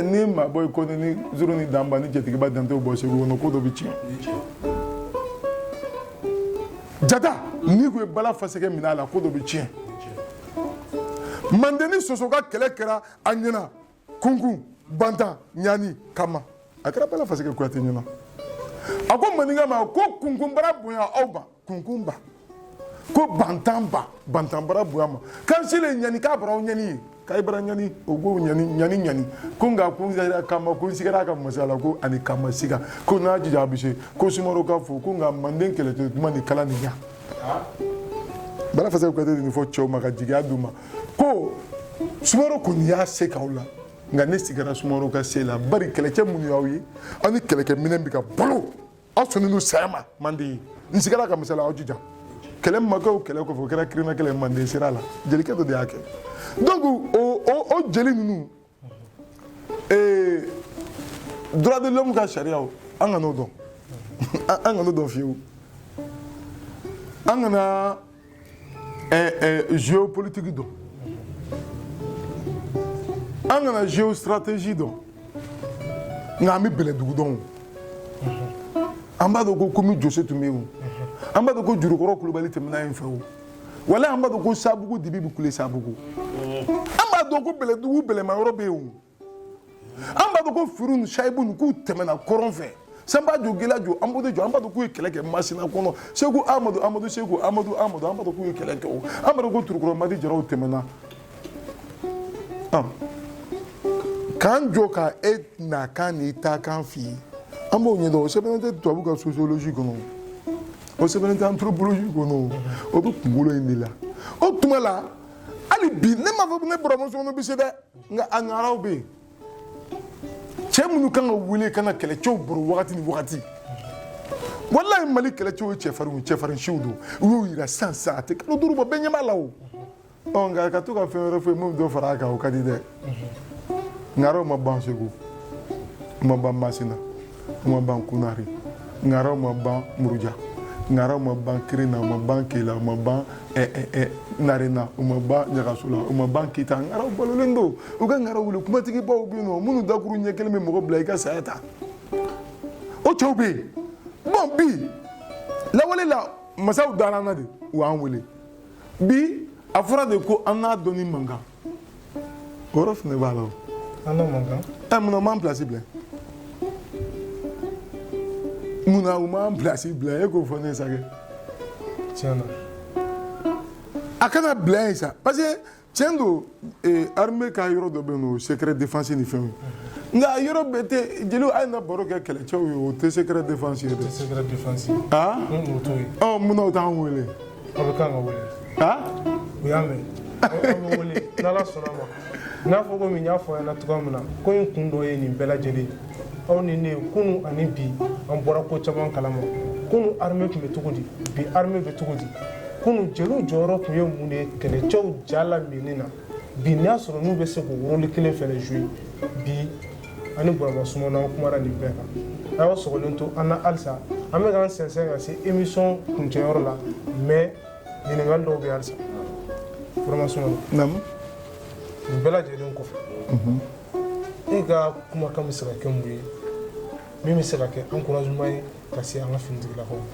ni maabɔ ye kɔni ni Zuru ni Danba ni Jɛtigiba Dantew bɔ Segu kɔnɔ ko dɔ bɛ tiɲɛ Jata n'i ko ye bala fasɛgɛ minɛ a la ko dɔ bɛ tiɲɛ Manden ni Soso ka kɛlɛ kɛra a ɲɛna Kunkun Bantan Ɲani Kama a kɛra bala fasɛgɛ Kuyatɛ ɲɛna a ko maninka ma ko Kunkun bara bonya aw ma Kunkun ba ko Bantan ba Bantan bara bonya ma kan sile Ɲani k'a bara aw ɲani ye k'a bara ɲani o ko ɲani ko nka ko Kama ko n sigara a ka masaya la ko ani Kama siga ko n'a jija a bɛ se ko Sumaworo ka fo ko nka Manden kɛlɛcɛ tuma ni kala ni ɲa bala fasɛgɛ Kuyatɛ de nin fɔ cɛw ma ka jigiya d'u ma ko Sumaworo kɔni y'a se k'aw la nka ne sigara Sumaworo ka se la bari kɛlɛcɛ minnu y'aw ye aw ni kɛlɛkɛminɛn bɛ ka balo aw sɔnnen don saya ma Manden ye n sigara ka misala aw jija kɛlɛ min ma kɛ o kɛlɛ kɔfɛ o kɛra kirina kɛlɛ Manden sera la jelikɛ dɔ de y'a kɛ donc o jeli ninnu droit de l'homme ka sariyaw an ka n'o dɔn an ka n'o dɔn fiyewu an kana géopolitique dɔn an kana géostratégie dɔn nka an bɛ Bɛlɛdugu dɔn an b'a dɔn ko Komi Jose tun bɛ yen an b'a dɔn ko Jurukɔrɔ Kulubali tɛmɛna yen fɛ o wala an b'a dɔn ko Sabugu Dibi bɛ kule Sabugu an b'a dɔn ko Bɛlɛdugu bɛlɛmayɔrɔ bɛ yen o an b'a dɔn ko Firu ni Sayibu ni k'u tɛmɛna kɔrɔn fɛ Sanbajo Gelajo Amadu Jo an b'a dɔn k'u ye kɛlɛ kɛ Masina kɔnɔ Segu Amadu Segu Amadu an b'a dɔn k'u ye kɛlɛ kɛ o an b'a dɔn ko Turukɔrɔ Madi Jaraw tɛmɛna k'an jɔ ka e na kan ni ta kan f'i ye an b'o ɲɛdɔn o sɛbɛnnen tɛ tubabu ka sociologie kɔnɔ o sɛbɛnnen tɛ anthropologie kɔnɔ o bɛ kunkolo in de la o tuma la hali bi ne m'a fɔ ne buramuso bɛ se dɛ nka a ɲaraw bɛ yen cɛ minnu kan ka wele ka na kɛlɛcɛw baro wagati ni wagati walayi Mali kɛlɛcɛw ye cɛfarinsiw don u y'o yira sisan a tɛ kalo 5 bɔ bɛɛ ɲɛ b'a la o nka ka to ka fɛn wɛrɛ fɔ yen mun bɛ dɔ fara a kan o ka di dɛ ŋaraw ma ban Segu uma ban masina uma ban kunari ngara uma ban muruja ngara uma ban kirina uma ban kela uma ban narina uma ban nyakasula uma ban kita ngara balolendo uga ngara wulu kuma tigi baw bino munu dakuru ɲɛ kelen bɛ mɔgɔ bila I ka saya ta o cɛw bɛ yen bon bi lawale la masaw dara an na de u y'an wele bi a fɔra de ko an n'a dɔnni man kan o yɔrɔ fana b'a la o. an n'a man kan. munna u m'an pilasi bila munna u m'an pilasi bila e k'o fɔ ne ye sa kɛ. tiɲɛ na. a kana bila yen sa parce que tiɲɛ don armée ka yɔrɔ dɔ bɛ yen nɔ secret défense ni fɛnw nka yɔrɔ bɛɛ tɛ jeliw a ye na baro kɛ kɛlɛcɛw ye o tɛ secret défense ye dɛ. o tɛ secret défense. ah o t'o ye. munna o t'an wele. a bɛ kan ka wele. u y'a mɛn a bɛ wele n'Ala sɔnna ma n'a fɔ komi n y'a fɔ a ɲɛna cogoya min na ko in kun dɔ ye nin bɛɛ lajɛlen aw ni ne kunu ani bi an bɔra ko caman kalama kunu armée tun bɛ cogo di bi armée bɛ cogo di kunu jeliw jɔyɔrɔ tun ye mun de ye kɛlɛcɛw ja lamini na bi n'i y'a sɔrɔ n'u bɛ se k'o rôle kelen fɛnɛ jouer bi ani Burama Sumana an kumara nin bɛɛ kan a y'aw sɔgɔlen to an na halisa an bɛ k'an sɛnsɛn ka se émission kuncɛyɔrɔ la mais ɲininkali dɔw bɛ halisa Burama Sumana. naamu. nin bɛɛ lajɛlen kɔfɛ e ka kumakan bɛ se ka kɛ mun ye min bɛ se ka kɛ encouragement ye ka se an ka finitigilakaw ma.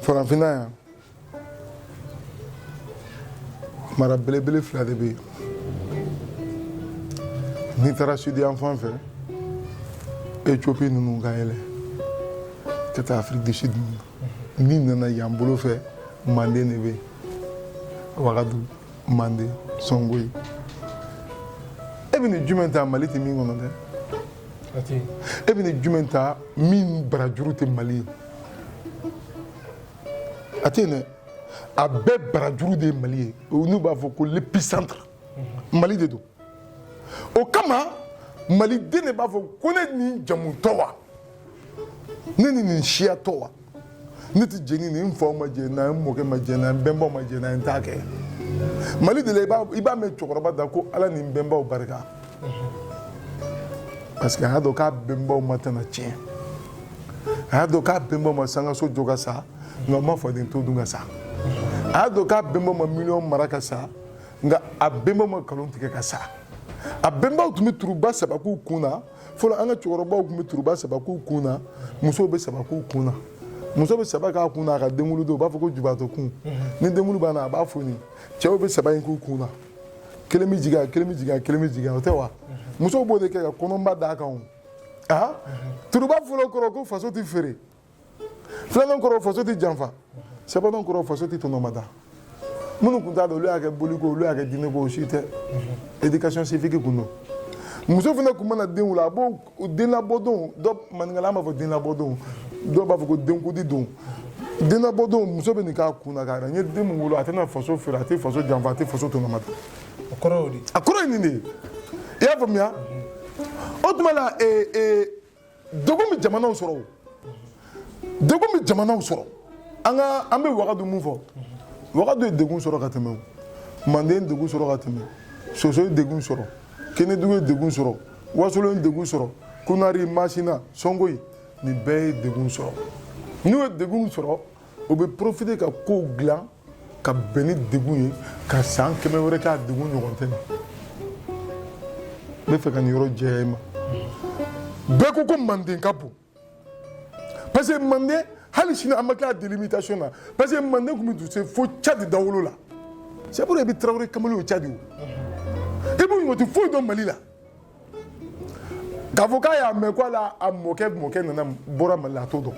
farafinna yan mara belebele fila de bɛ yen n'i taara sudiyan fan fɛ Éthiopie ninnu ka yɛlɛ ka taa Afrique du Sud ninnu n'i nana yan bolo fɛ Manden de bɛ yen Wagadu Manden Songoyi e bɛ nin jumɛn ta Mali tɛ min kɔnɔ dɛ e bɛ nin jumɛn ta min barajuru tɛ Mali ye a tɛ yen dɛ a bɛɛ barajuru de ye Mali ye n'u b'a fɔ ko l'épicentre Mali de don o kama Maliden de b'a fɔ ko ne nin jamutɔ wa ne ni nin siyatɔ wa ne tɛ jeni nin n faw ma jɛ n'a ye n mɔkɛ ma jɛ n'a ye n bɛnbaw ma jɛ n'a ye n t'a kɛ Mali de la i b'a mɛn cɛkɔrɔba da ko Ala ni n bɛnbaw barika parce que a y'a dɔn k'a bɛnbaw ma tɛna tiɲɛ a y'a dɔn k'a bɛnbaw ma sangaso jɔ ka sa nka n ma faden to dun ka sa a y'a dɔn k'a bɛnbaw ma miliyɔn mara ka sa nka a bɛnbaw ma nkalon tigɛ ka sa a bɛnbaw tun bɛ turuba saba k'u kun na fɔlɔ an ka cɛkɔrɔbaw tun bɛ turuba saba k'u kun na musow bɛ saba k'u kun na muso bɛ saba k'a kun na a ka denwulu don u b'a fɔ ko jubatɔ kun ni denwulu b'a na a b'a foni cɛw bɛ saba in k'u kun na kelen bɛ jigin a kelen bɛ jigin a kelen bɛ jigin a o tɛ wa musow b'o de kɛ ka kɔnɔba d'a kan o turuba fɔlɔ kɔrɔ ko faso tɛ feere filanan kɔrɔ faso tɛ janfa sabanan kɔrɔ faso tɛ tɔnɔmada minnu tun t'a dɔn olu y'a kɛ boliko olu y'a kɛ diinɛko o si tɛ éducation civique kun don muso fana tun mana den wolo a b'o den labɔdon dɔ maninkala b'a fɔ den labɔdon dɔw b'a fɔ ko denkudi don den labɔdon muso bɛ nin k'a kun na k'a yɛrɛ n ye den min wolo a tɛna faso feere a tɛ faso janfa a tɛ faso tɔnɔmada a kɔrɔ y'o de ye a kɔrɔ ye nin de ye i y'a faamuya o tuma na degun bɛ jamanaw sɔrɔ o degun bɛ jamanaw sɔrɔ an bɛ Wagadu mun fɔ Wagadu ye degun sɔrɔ ka tɛmɛ o Manden ye degun sɔrɔ ka tɛmɛ Soso ye degun sɔrɔ Kenedugu ye degun sɔrɔ Wasolo ye degun sɔrɔ Kunari Masina Songoyi nin bɛɛ ye degun sɔrɔ n'u ye degun sɔrɔ o bɛ profiter ka kow dilan ka bɛn ni degun ye ka san 100 wɛrɛ k'a degun ɲɔgɔn tɛ n bɛ fɛ ka nin yɔrɔ jɛya i ma bɛɛ ko ko Manden ka bon parce que Manden hali sini an ma kɛ a délimitation na parce que Manden tun bɛ don se fo Tchad dawolo la c'est pour ça i bɛ Traoré Kamalen o Tchad o i b'o ɲɔgɔn tɛ foyi dɔn Mali la k'a fɔ k'a y'a mɛn ko ala a mɔkɛ nana bɔra Mali la a t'o dɔn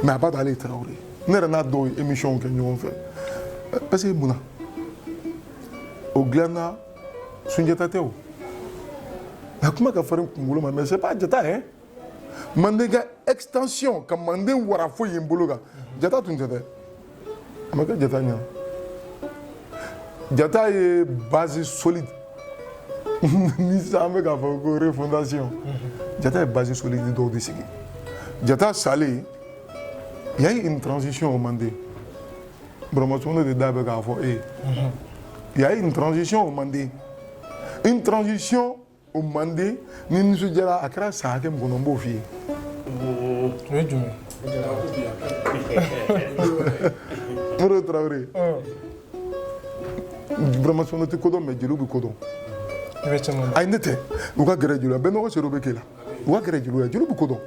mais a b'a dɔn ale ye Traoré ne yɛrɛ n'a dɔw ye émission kɛ ɲɔgɔn fɛ parce que munna o dilanna Sunjata tɛ o a kuma ka farin kunkolo ma mais c'est pas Jata hein Manden ka extension ka Manden wara foyi ye n bolo kan Jata tun tɛ dɛ a ma kɛ Jata ɲɛna Jata ye base solide ni sisan an bɛ k'a fɔ ko refondation Jata ye base solide dɔw de sigi Jata salen il y a eu une transition au Manden Burama Sumano de da bɛ k'a fɔ Il y a eu une transition au Mandé. Une transition au Mandé, ni nous sommes là à Kra, ça a été mon beau fille. Oui, du Moro Traoré. Vraiment, son autre codon, mais Djilou Codon. Aïe, n'était. Ou quoi, Grédjula, ben non, c'est Robekela. Ou quoi, Grédjula, Djilou Codon.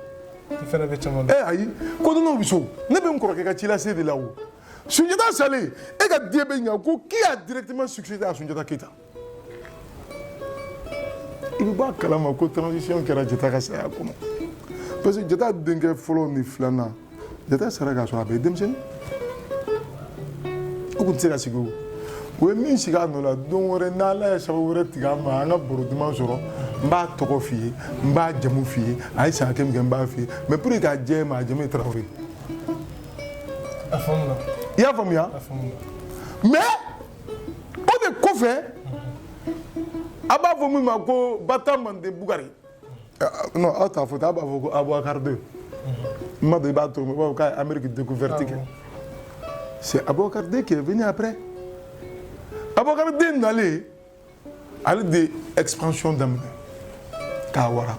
Eh, aïe, Codon, non, Bissou. Ne peut pas croire qu'il a cédé là-haut. Sunjata Saleh, et que Diabénia, qui a directement succédé à Sunjata Keita. Il ne peut pas calmer la transition qui a Jeta Kassaya. Parce que Jeta Dengue Follow ni Flana, Jeta Saraka soit avec Demsen. Où est-ce que c'est que vous êtes mis ici à nous là, donc on est là, ça va vous être gamma, on a beaucoup de gens, m'a tocofié, m'a jamoufié, aïe ça qui me gambafié, mais pour les gars, j'ai jamais travaillé. Il y a famille. Mais, on est coffre. Aba vomi ma ko bataman de Bougari. Non, attends, faut aba voko Abouakar 2. Ma de bateau, mais Amérique découverte. C'est Abouakar 2 qui est venu après. Abouakar 2 n'allait de expansion d'âme. Kawara.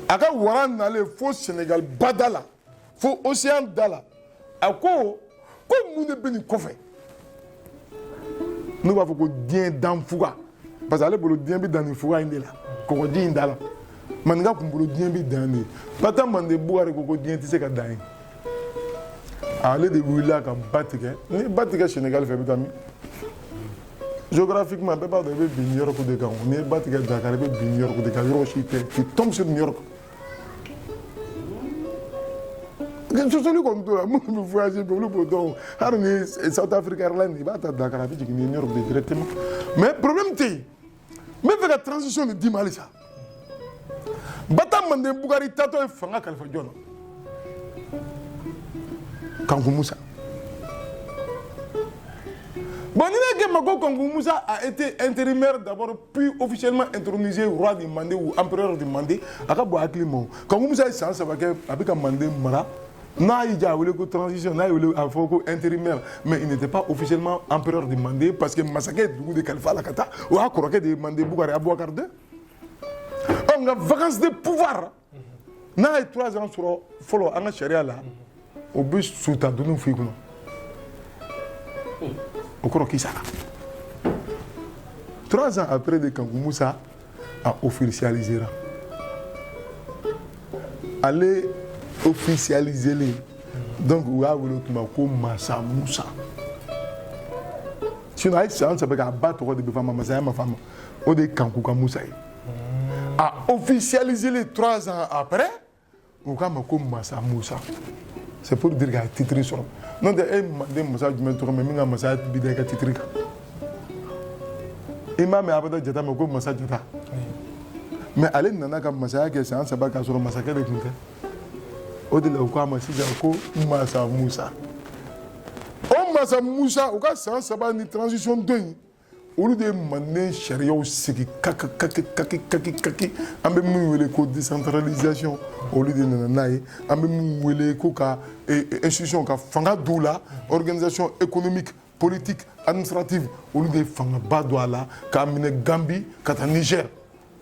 Aka wara n'allait faux Sénégal badala. Faux océan dala. Ako comme nous ne béni kofé. Nous avons fait bien dans Fouga. Parce que le bien dans le Fouga, il est là. Quand on dit il est là. Manga kumbulu bien dans le. Pas tant de boire et qu'on dit c'est qu'à d'ailleurs. Aller de Willa comme Batika. Mais Batika Sénégal fait bien. Géographiquement, on ne peut pas devenir New York ou des Gabon. On est Batika Dakar, New York ou des Gabon. Qui tombe sur New York. Je suis celui qu'on doit voyager pour le Bodon. South Africa Airlines, il va être Dakar, il va New York directement. Mais le problème c'est, mais avec la transition de 10 Malisa, Batam Mande Bougari Tato et Fanga Kalfa Djono. Kangou Moussa. Bonine Mako Kangou Moussa a été intérimaire d'abord, puis officiellement intronisé roi du Mandé ou empereur du Mandé. Akabo Aklimon. Kangou Moussa est sans savoir qu'avec un Mandé Mara. Non, il y a eu une transition, il y a eu un intérimaire, mais il n'était pas officiellement empereur du Mandé parce que massacre de Khalifa Lakata ou à croquer de Mandé Bougari à Bouakar 2. On a vacances de pouvoir. Il y a 3 ans sur le en Sharia là, au bus sous ta donne figure. Au croquis ça. 3 ans après, de Kangou Moussa a officialisé. Allez officialiser les. Donc, vous avez le Massa Moussa. Si on a ça, ça peut battre des femmes, ma femme, ou des Kangouka Moussa. A officialisé les 3 ans après, vous avez Massa Moussa. C'est pour dire qu'il y a un titre sur. Non, il y a un message qui me trouve, mais il y a un message qui me titre. Il m'a mis à peu près un message. Mais allez, il y a un message qui est un message sur le massacre de Kunte. Au-delà de Massa Moussa. O Massa Moussa, au cas où ça va une transition de au lieu de mener charia au siki, kaki, on peut mouiller la décentralisation au lieu de nanaï, on peut mouiller la institution qui fanga doula, organisation économique, politique, administrative, au lieu de fanga badouala, qui amène Gambie, qui a Niger,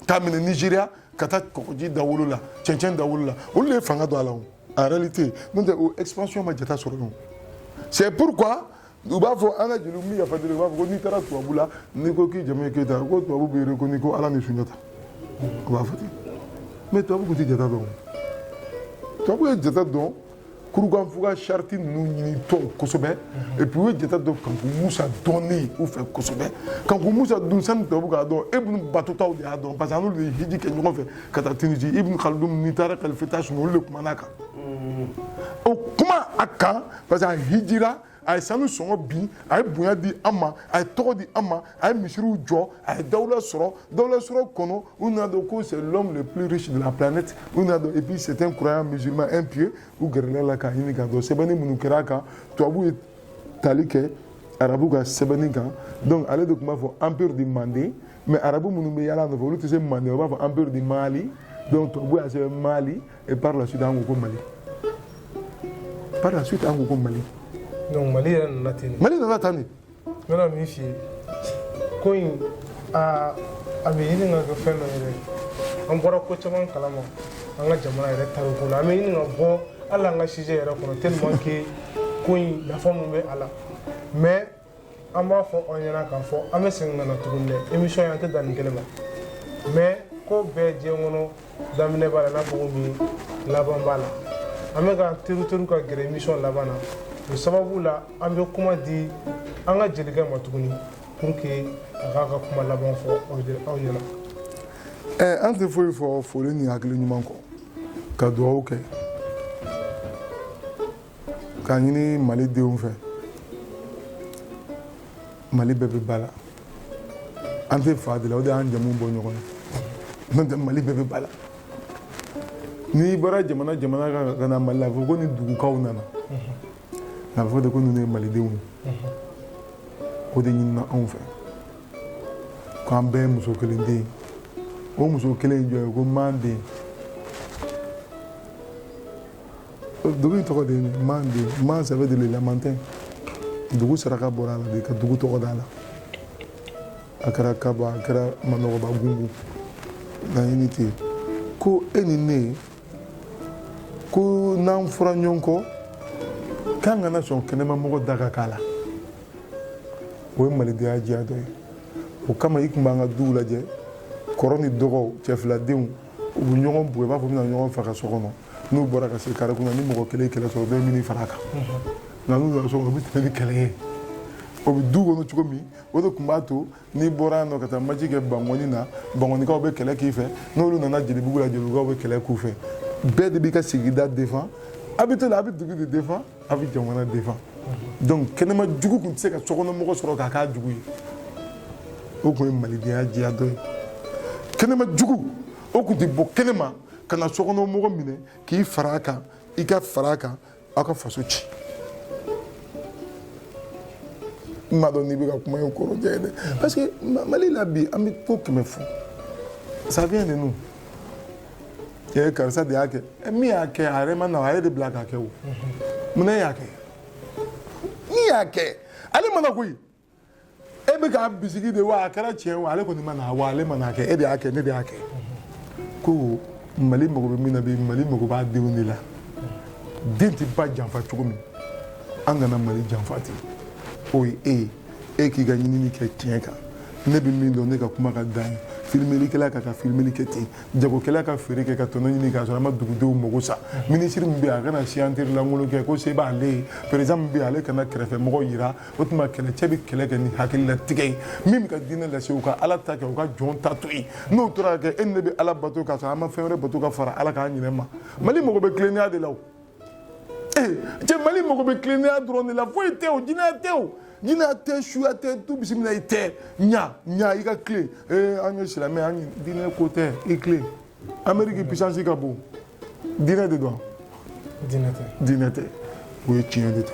qui amène Nigeria, qui a Kokodji Daoulola, Tchétchène Daoulola, au lieu de fanga douala. En réalité, nous avons une expansion majoritaire sur nous. C'est pourquoi nous avons un an de l'oubli à faire de l'oubli, nous avons un an de l'oubli, nous avons un an de l'oubli, nous avons un an de l'oubli. Mais tu as beaucoup de l'oubli. Tu as beaucoup de l'oubli. Kourougan Fouga Chartine nous n'y tombe Kosobe. Et puis, il y a des gens qui Moussa donné ou fait Kosobe. Quand Moussa donne ça, nous avons gardé. Et nous battons des adons. Parce que nous, les Hidji qui nous ont fait, quand la Tunisie, Ibn Khaldoum, Nitara, Kalfetash, nous le Kumanaka. Comment à quand? Parce que Hidjira, ay sanu songo bi ay bunya di ama ay toro di ama ay mishiru jo ay dawla soro kono on a donc c'est l'homme le plus riche de la planète on a et puis c'est un croyant musulman impieux ou guerrier la ka ini gado sebani munukeraka to abu talike arabu ga sebani ga donc allez donc ma faut empire du Mandé mais arabu munumbe yala no faut le Mandé on va faire empire du Mali donc to abu c'est Mali et par la suite en Mali par la suite en Mali. Donc Mali est Natani. Mali est Natani. mena min f'i ye ko in a bɛ ɲini ka kɛ fɛn dɔ yɛrɛ an bɔra ko caman kalama an ka jamana yɛrɛ tariku la an bɛ ɲini ka bɔ hali an ka sujet yɛrɛ kɔnɔ tellement que ko in nafa mun bɛ a la mais an b'a fɔ aw ɲɛna k'a fɔ an bɛ segin ka na tuguni dɛ émission in an tɛ dan nin kelen ma mais ko bɛɛ diɲɛ kɔnɔ daminɛ b'a la n'a fɔ ko min laban b'a la an bɛ ka teriw ka gɛrɛ émission laban na o sababu la an bɛ kuma di an ka jelikɛ ma tuguni pour que a k'a ka kuma laban fɔ aw ɲɛna. An tɛ foyi fɔ foli ni hakili ɲuman kɔ ka dugawu kɛ k'a ɲini Mali denw fɛ Mali bɛɛ bɛ ba la an tɛ fa de la o de y'an jamu bɔ ɲɔgɔn ye n'o tɛ Mali bɛɛ bɛ ba la n'i bɔra jamana kan ka na Mali la a fɔ ko ni dugukaw nana a bɛ fɔ de ko ninnu ye Malidenw ye o de ɲinina anw fɛ k'an bɛɛ ye muso kelen den o muso kelen in jɔ ye ko Manden dugu in tɔgɔ de ye Manden Man ça veut dire le Lamentin dugu saraka bɔra a la de ka dugu tɔgɔ d'a la a kɛra Kaba a kɛra Manɔgɔba Gungu laɲini tɛ yen ko e ni ne ko n'an fɔra ɲɔgɔn kɔ k'an kana sɔn kɛnɛmamɔgɔ da ka k'a la o ye malidenya diya dɔ ye o kama i tun b'an ka duw lajɛ kɔrɔ ni dɔgɔw cɛfiladenw u bɛ ɲɔgɔn bugɔ i b'a fɔ bɛna ɲɔgɔn faga so kɔnɔ n'u bɔra ka se kare kɔnɔ ni mɔgɔ kelen kɛlɛ sɔrɔ bɛɛ ɲini fara kan nka n'u nana so kɔnɔ u bɛ tɛmɛ ni kɛlɛ ye o bɛ du kɔnɔ cogo min o de tun b'a to n'i bɔra yan nɔ ka taa maji kɛ Bangɔni na Bangɔnikaw bɛ kɛlɛ k'i fɛ n'olu nana Jelibugu la Jelibugukaw bɛ kɛlɛ k'u fɛ bɛɛ de b'i ka sigida défend a bɛ to la a bɛ dugu de défend a bɛ jamana défend donc kɛnɛma jugu tun tɛ se ka sokɔnɔmɔgɔ sɔrɔ k'a k'a jugu ye o tun ye malidenya diya dɔ ye kɛnɛma jugu o tun tɛ bɔ kɛnɛma ka na sokɔnɔmɔgɔ minɛ k'i fara a kan i ka fara a kan aw ka faso ci n m'a dɔn n'i bɛ ka kuma in kɔrɔ diya ye dɛ parce que Mali la bi an bɛ ko 100 fɔ ça vient de nous karisa de y'a kɛ min y'a kɛ a yɛrɛ ma na a yɛrɛ de bila k'a kɛ o munna e y'a kɛ min y'a kɛ ale mana koyi e bɛ k'a bisigi de wa a kɛra tiɲɛ wa ale kɔni ma na wa ale ma n'a kɛ e de y'a kɛ ne de y'a kɛ ko Mali mago bɛ min na bi Mali mago b'a denw de la den tɛ ba janfa cogo min an kana Mali janfa ten o ye e k'i ka ɲinini kɛ tiɲɛ kan ne bɛ min dɔn ne ka kuma ka dan ye filmelikɛla ka filmeli kɛ ten jagokɛla ka feere kɛ ka tɔnɔ ɲini k'a sɔrɔ an ma dugudenw mago sa minisiri min bɛ yen a kana si an teri lankolon kɛ ko se b'ale ye président min bɛ yen ale kana kɛrɛfɛmɔgɔw yira o tuma kɛlɛcɛ bɛ kɛlɛ kɛ ni hakililatigɛ ye min bɛ ka diinɛ lase u ka ala ta kɛ u ka jɔn ta to yen n'o tora ka kɛ e ni ne bɛ ala bato k'a sɔrɔ an ma fɛn wɛrɛ bato ka fara ala k'an ɲinɛ ma Mali mago bɛ tilennenya de la o cɛ Mali mago bɛ tilennenya dɔrɔn de la foyi tɛ o jinɛya tɛ o jinɛya tɛ suya tɛ tu bisimila i tɛ ɲa i ka tile an ye silamɛ an ye diinɛ ko tɛ i tile Amérique puissance ka bon diinɛ de don diinɛ tɛ o ye tiɲɛ de ta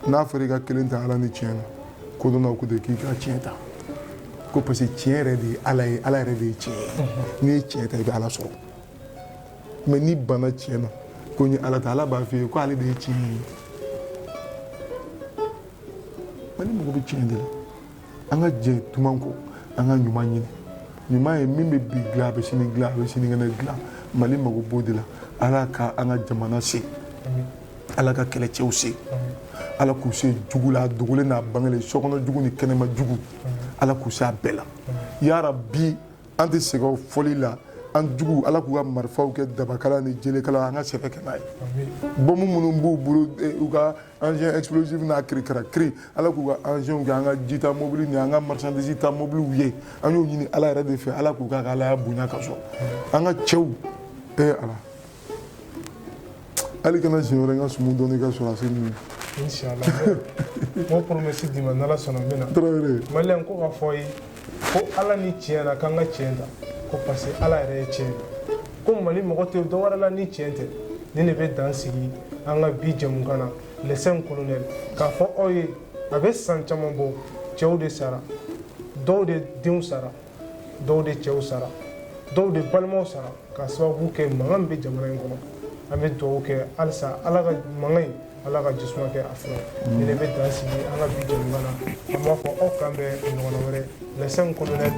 n'a fɔra i ka kelen ta ala ni tiɲɛ na ko dɔ n'a ko de k'i ka tiɲɛ ta ko parce que tiɲɛ yɛrɛ de ye ala ye ala yɛrɛ de ye tiɲɛ ye n'i ye tiɲɛ ta i bɛ ala sɔrɔ mais ni bana tiɲɛ na ko ni ala ta ala b'a f'i ye ko ale de ye tiɲɛ ye Mali mago bɛ tiɲɛ de la an ka jɛ tuman kɔ an ka ɲuman ɲini ɲuman ye min bɛ bi dilan a bɛ sini dilan a bɛ sinikɛnɛ dilan Mali mago b'o de la ala ka an ka jamana se ala ka kɛlɛcɛw se ala k'u se jugu la a dogolen n'a bangelen sokɔnɔ jugu ni kɛnɛma jugu ala k'u se a bɛɛ la yarabi an tɛ segin o fɔli la an jugu ala k'u ka marifaw kɛ dabakala ni jelekala an ka sɛbɛ kɛ n'a ye bɔmu minnu b'u bolo u ka engin explosif n'a kirikara kiri ala k'u ka engins kɛ an ka jita mobili ni an ka marchandise ta mobiliw ye an y'o ɲini ala yɛrɛ de fɛ ala k'u ka ala y'a bonya ka sɔrɔ an ka cɛw ala hali kana siɲɛ wɛrɛ n ka sumu dɔɔni ka sɔrɔ a se ninnu Inch'Allah mo promesse di ma n'ala sɔnna n bɛ na Maliyɛn ko ka fɔ ye ko ala ni tiɲɛ na k'an ka tiɲɛ ta ko parce que ala yɛrɛ ye tiɲɛ ko Mali mɔgɔ tɛ dɔ wɛrɛ la ni tiɲɛ tɛ ne de bɛ dan sigi an ka bi jɛmukan na les 5 colonels k'a fɔ aw ye a bɛ san caman bɔ cɛw de sara dɔw de denw sara dɔw de cɛw sara dɔw de balimaw sara k'a sababu kɛ mankan bɛ jamana in kɔnɔ an bɛ dugawu kɛ halisa ala ka mankan in ala ka jisuma kɛ a fɛ ni ne bɛ dan sigi an ka bi jɛmukan na an b'a fɔ aw kan bɛn ɲɔgɔnna wɛrɛ le 5 colonel